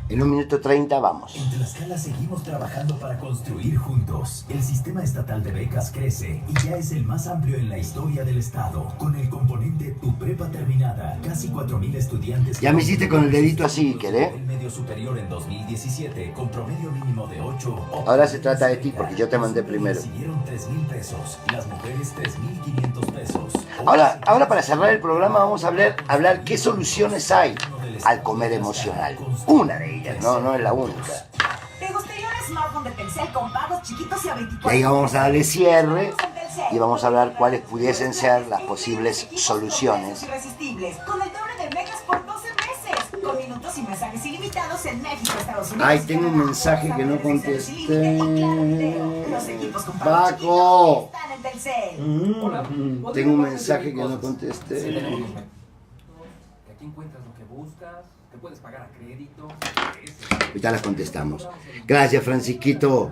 S3: En 1 minuto 30 vamos.
S6: En Tlaxcala seguimos trabajando para construir juntos. El sistema estatal de becas crece y ya es el más amplio en la historia del estado. Con el componente Tu Prepa Terminada, casi 4,000 estudiantes...
S3: Ya me hiciste con el dedito así, Iker,
S6: El medio superior en 2017, con promedio mínimo de 8...
S3: Ahora se trata de ti, porque yo te mandé primero.
S6: Recibieron 3,000 pesos. Las mujeres 3,500 pesos.
S3: Ahora para cerrar el programa vamos a hablar qué soluciones hay al comer emocional. Una de ellas, no es la única.
S7: ¿Te gustaría un smartphone de Telcel con pagos chiquitos y a 24?
S3: Y ahí vamos a darle cierre y vamos a hablar cuáles pudiesen ser las posibles soluciones.
S7: Irresistibles, con el doble de megas por 12 meses, con minutos y mensajes ilimitados en México, Estados Unidos.
S3: Ay, tengo un mensaje que no contesté.
S7: Los equipos con pagos
S3: Paco,
S7: chiquitos están en Telcel.
S3: tengo un mensaje que no contesté.
S8: Aquí encuentras lo que buscas, te puedes pagar a crédito.
S3: Ahorita las contestamos. Gracias, Francisquito.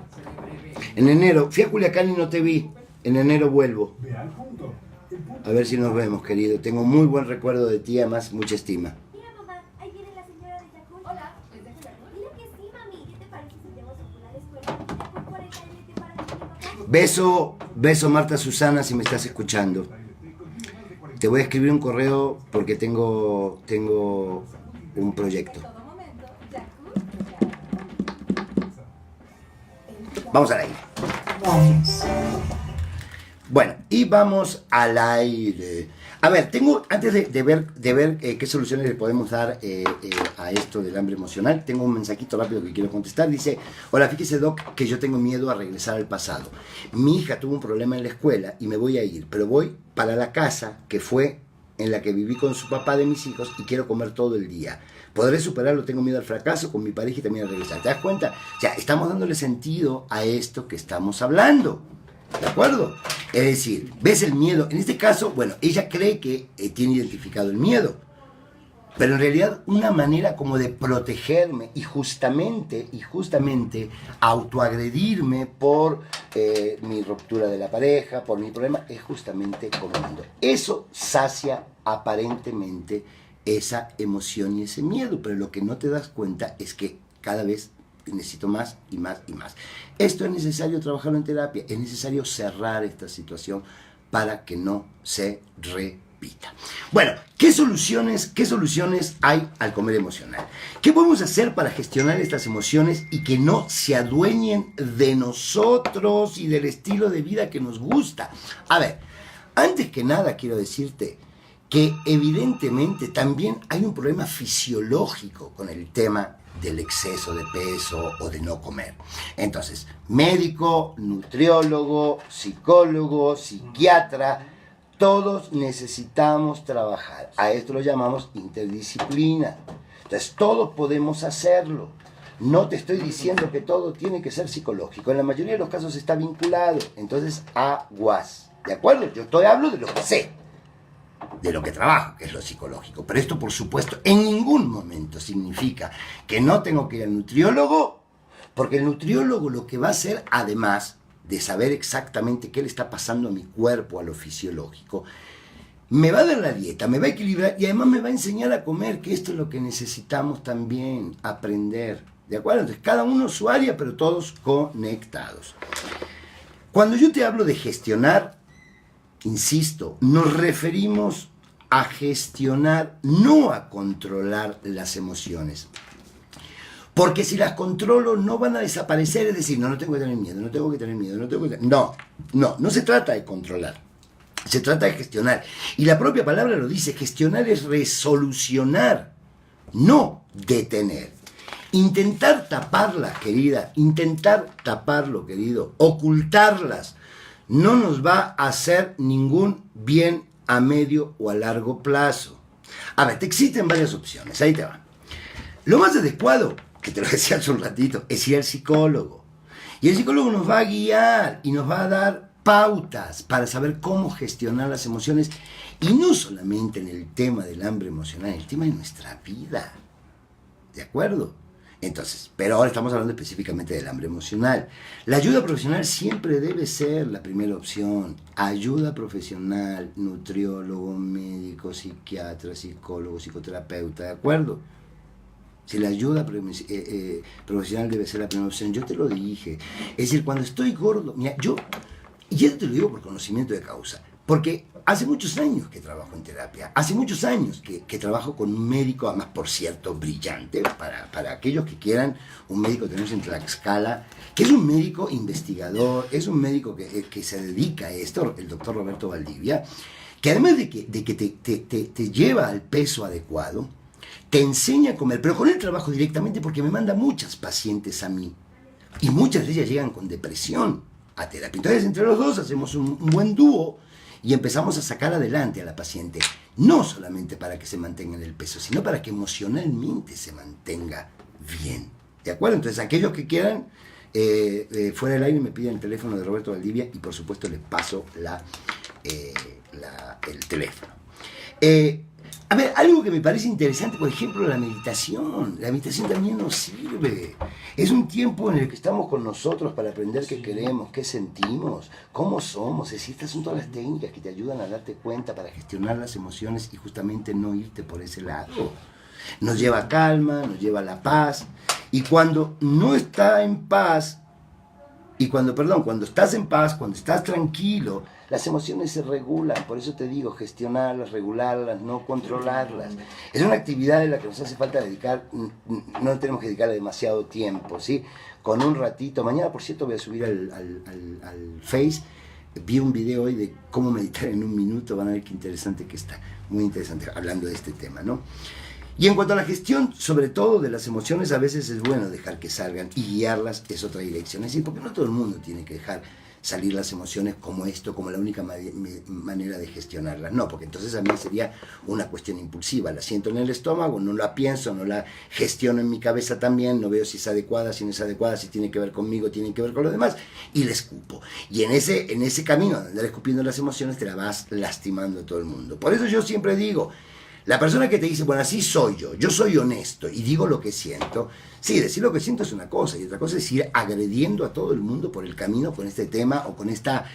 S3: En enero, fui a Culiacán y no te vi. En enero vuelvo.
S4: Vean junto.
S3: A ver si nos vemos, querido. Tengo muy buen recuerdo de ti, además mucha estima.
S9: Mira, mamá, ahí viene la señora de Yakult. Hola, ¿es de Yakult? Mira que sí, mami. ¿Qué te parece si llevamos a la escuela? Yakult 40 LT para ti, papá.
S3: Beso, Marta Susana, si me estás escuchando. Te voy a escribir un correo porque tengo un proyecto. Vamos al aire.
S2: Vamos.
S3: Bueno, y vamos al aire. A ver, antes de ver qué soluciones le podemos dar a esto del hambre emocional, tengo un mensajito rápido que quiero contestar. Dice, hola, fíjese, Doc, que yo tengo miedo a regresar al pasado. Mi hija tuvo un problema en la escuela y me voy a ir, pero voy para la casa que fue en la que viví con su papá de mis hijos y quiero comer todo el día. ¿Podré superarlo? Tengo miedo al fracaso con mi pareja y también a regresar. ¿Te das cuenta? O sea, estamos dándole sentido a esto que estamos hablando. ¿De acuerdo? Es decir, ves el miedo. En este caso, bueno, ella cree que tiene identificado el miedo. Pero en realidad una manera como de protegerme y justamente autoagredirme por mi ruptura de la pareja, por mi problema, es justamente comiendo. Eso sacia aparentemente esa emoción y ese miedo, pero lo que no te das cuenta es que cada vez necesito más y más y más. Esto es necesario trabajarlo en terapia, es necesario cerrar esta situación para que no se repita. Bueno, ¿qué soluciones hay al comer emocional? ¿Qué podemos hacer para gestionar estas emociones y que no se adueñen de nosotros y del estilo de vida que nos gusta? A ver, antes que nada quiero decirte que evidentemente también hay un problema fisiológico con el tema del exceso de peso o de no comer. Entonces, médico, nutriólogo, psicólogo, psiquiatra, todos necesitamos trabajar. A esto lo llamamos interdisciplina. Entonces, todos podemos hacerlo. No te estoy diciendo que todo tiene que ser psicológico. En la mayoría de los casos está vinculado. Entonces, aguas. ¿De acuerdo? Yo hablo de lo que sé, de lo que trabajo, que es lo psicológico. Pero esto, por supuesto, en ningún momento significa que no tengo que ir al nutriólogo, porque el nutriólogo lo que va a hacer, además de saber exactamente qué le está pasando a mi cuerpo, a lo fisiológico, me va a dar la dieta, me va a equilibrar y además me va a enseñar a comer, que esto es lo que necesitamos también aprender. ¿De acuerdo? Entonces, cada uno su área, pero todos conectados. Cuando yo te hablo de gestionar, insisto, nos referimos a gestionar, no a controlar las emociones. Porque si las controlo no van a desaparecer, es decir, no tengo que tener miedo, no tengo que tener miedo, no tengo que tener... No se trata de controlar, se trata de gestionar. Y la propia palabra lo dice, gestionar es resolucionar, no detener. Intentar taparlas, querida, intentar taparlo, querido, ocultarlas, no nos va a hacer ningún bien a medio o a largo plazo. A ver, te existen varias opciones, ahí te va. Lo más adecuado, que te lo decía hace un ratito, es ir al psicólogo. Y el psicólogo nos va a guiar y nos va a dar pautas para saber cómo gestionar las emociones. Y no solamente en el tema del hambre emocional, en el tema de nuestra vida. ¿De acuerdo? Entonces, pero ahora estamos hablando específicamente del hambre emocional. La ayuda profesional siempre debe ser la primera opción. Ayuda profesional, nutriólogo, médico, psiquiatra, psicólogo, psicoterapeuta, ¿de acuerdo? Si la ayuda profesional debe ser la primera opción, yo te lo dije. Es decir, cuando estoy gordo, mira, y esto te lo digo por conocimiento de causa, porque hace muchos años que trabajo en terapia, hace muchos años que trabajo con un médico, además, por cierto, brillante, para aquellos que quieran, un médico que tenemos en Tlaxcala, que es un médico investigador, es un médico que se dedica a esto, el doctor Roberto Valdivia, que además de que te lleva al peso adecuado, te enseña a comer, pero con él trabajo directamente porque me manda muchas pacientes a mí, y muchas de ellas llegan con depresión a terapia. Entonces, entre los dos hacemos un buen dúo y empezamos a sacar adelante a la paciente, no solamente para que se mantenga en el peso, sino para que emocionalmente se mantenga bien. ¿De acuerdo? Entonces, aquellos que quieran, fuera del aire me piden el teléfono de Roberto Valdivia y por supuesto les paso el teléfono. A ver, algo que me parece interesante, por ejemplo, la meditación. La meditación también nos sirve. Es un tiempo en el que estamos con nosotros para aprender qué queremos, qué sentimos, cómo somos. Es decir, estas son todas las técnicas que te ayudan a darte cuenta para gestionar las emociones y justamente no irte por ese lado. Nos lleva a calma, nos lleva a la paz. Y cuando no está en paz, cuando estás en paz, cuando estás tranquilo, las emociones se regulan. Por eso te digo, gestionarlas, regularlas, no controlarlas. Es una actividad en la que nos hace falta dedicar, no tenemos que dedicarle demasiado tiempo, ¿sí? Con un ratito, mañana por cierto voy a subir al Face, vi un video hoy de cómo meditar en un minuto, van a ver qué interesante que está, muy interesante, hablando de este tema, ¿no? Y en cuanto a la gestión, sobre todo de las emociones, a veces es bueno dejar que salgan y guiarlas es otra dirección. Es decir, porque no todo el mundo tiene que dejar salir las emociones como esto, como la única manera de gestionarlas. No, porque entonces a mí sería una cuestión impulsiva. La siento en el estómago, no la pienso, no la gestiono en mi cabeza también, no veo si es adecuada, si no es adecuada, si tiene que ver conmigo, tiene que ver con lo demás, y la escupo. Y en ese camino de andar escupiendo las emociones te la vas lastimando a todo el mundo. Por eso yo siempre digo, la persona que te dice, bueno, así soy yo soy honesto y digo lo que siento. Sí, decir lo que siento es una cosa y otra cosa es ir agrediendo a todo el mundo por el camino con este tema o con esta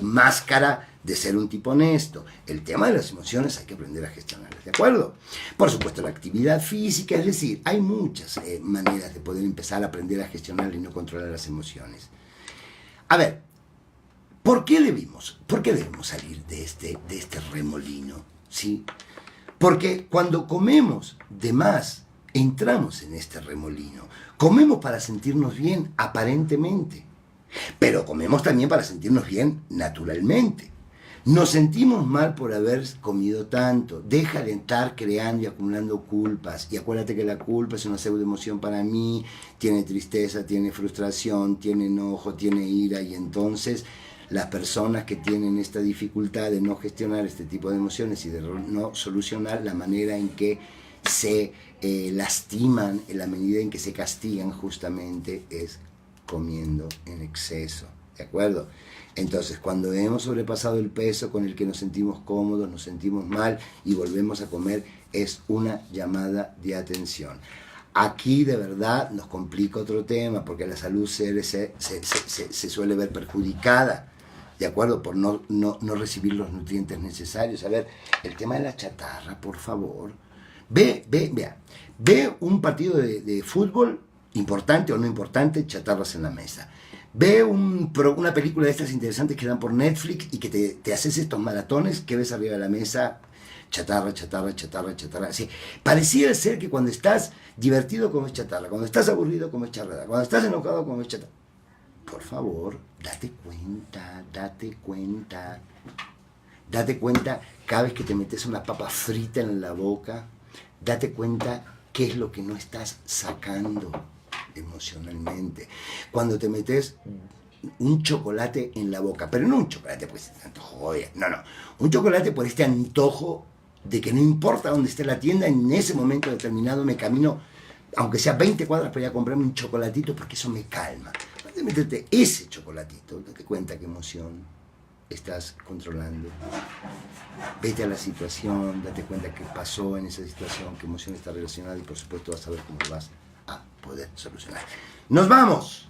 S3: máscara de ser un tipo honesto. El tema de las emociones hay que aprender a gestionarlas, ¿de acuerdo? Por supuesto, la actividad física, es decir, hay muchas maneras de poder empezar a aprender a gestionar y no controlar las emociones. A ver, ¿por qué debemos salir de este remolino? ¿Sí? Porque cuando comemos de más, entramos en este remolino. Comemos para sentirnos bien, aparentemente. Pero comemos también para sentirnos bien, naturalmente. Nos sentimos mal por haber comido tanto. Deja de estar creando y acumulando culpas. Y acuérdate que la culpa es una pseudoemoción para mí. Tiene tristeza, tiene frustración, tiene enojo, tiene ira. Y entonces las personas que tienen esta dificultad de no gestionar este tipo de emociones y de no solucionar, la manera en que se lastiman, en la medida en que se castigan justamente, es comiendo en exceso, ¿de acuerdo? Entonces, cuando hemos sobrepasado el peso con el que nos sentimos cómodos, nos sentimos mal y volvemos a comer, es una llamada de atención. Aquí de verdad nos complica otro tema, porque la salud se suele ver perjudicada, ¿de acuerdo? Por no recibir los nutrientes necesarios. A ver, el tema de la chatarra, por favor. Ve un partido de fútbol, importante o no importante, chatarras en la mesa. Ve una película de estas interesantes que dan por Netflix y que te haces estos maratones que ves arriba de la mesa, chatarra. Así. Pareciera ser que cuando estás divertido comes chatarra, cuando estás aburrido comes chatarra, cuando estás enojado comes chatarra. Por favor, date cuenta cada vez que te metes una papa frita en la boca, date cuenta qué es lo que no estás sacando emocionalmente. Cuando te metes un chocolate en la boca, pero no un chocolate porque se te antojó, no, un chocolate por este antojo de que no importa dónde esté la tienda, en ese momento determinado me camino, aunque sea 20 cuadras para ir a comprarme un chocolatito porque eso me calma. De meterte ese chocolatito, date cuenta qué emoción estás controlando. Vete a la situación, date cuenta qué pasó en esa situación, qué emoción está relacionada y por supuesto vas a ver cómo lo vas a poder solucionar. Nos vamos.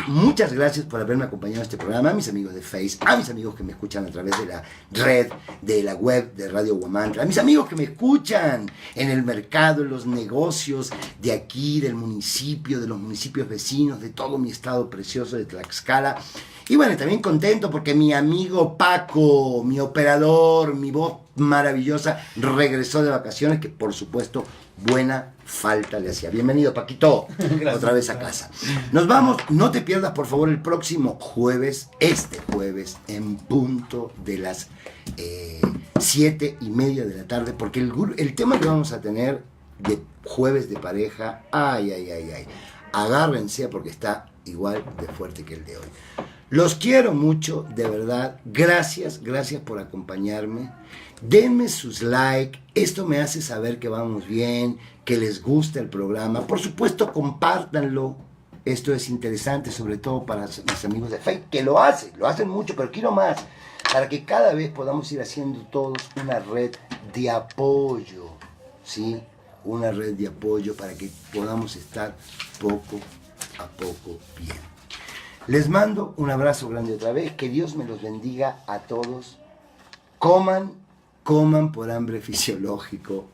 S3: Muchas gracias por haberme acompañado en este programa, a mis amigos de Face, a mis amigos que me escuchan a través de la red, de la web de Radio Huamantla, a mis amigos que me escuchan en el mercado, en los negocios de aquí, del municipio, de los municipios vecinos, de todo mi estado precioso de Tlaxcala. Y bueno, también contento porque mi amigo Paco, mi operador, mi voz maravillosa, regresó de vacaciones, que por supuesto buena falta le hacía. Bienvenido, Paquito, otra vez a casa. Nos vamos, no te pierdas por favor el próximo jueves, este jueves, en punto de las 7:30 de la tarde, porque el tema que vamos a tener de jueves de pareja, agárrense porque está igual de fuerte que el de hoy. Los quiero mucho, de verdad. Gracias por acompañarme. Denme sus likes. Esto me hace saber que vamos bien, que les gusta el programa. Por supuesto, compártanlo. Esto es interesante, sobre todo para mis amigos de Facebook, que lo hacen mucho, pero quiero más. para que cada vez podamos ir haciendo todos una red de apoyo, ¿sí? Una red de apoyo para que podamos estar poco a poco bien. Les mando un abrazo grande otra vez, que Dios me los bendiga a todos. Coman por hambre fisiológico,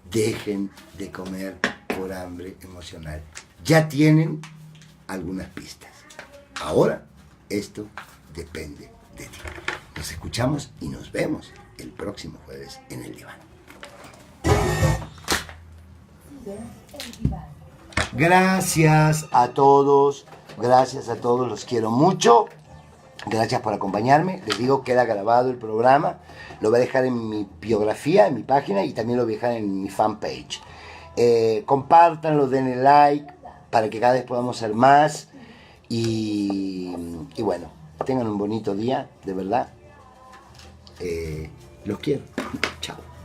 S3: dejen de comer por hambre emocional. Ya tienen algunas pistas. Ahora, esto depende de ti. Nos escuchamos y nos vemos el próximo jueves en el diván. Gracias a todos, los quiero mucho. Gracias por acompañarme. Les digo, queda grabado el programa. Lo voy a dejar en mi biografía, en mi página, y también lo voy a dejar en mi fanpage. Compártanlo, denle like para que cada vez podamos ser más. Y bueno, tengan un bonito día, de verdad. Los quiero. Chao.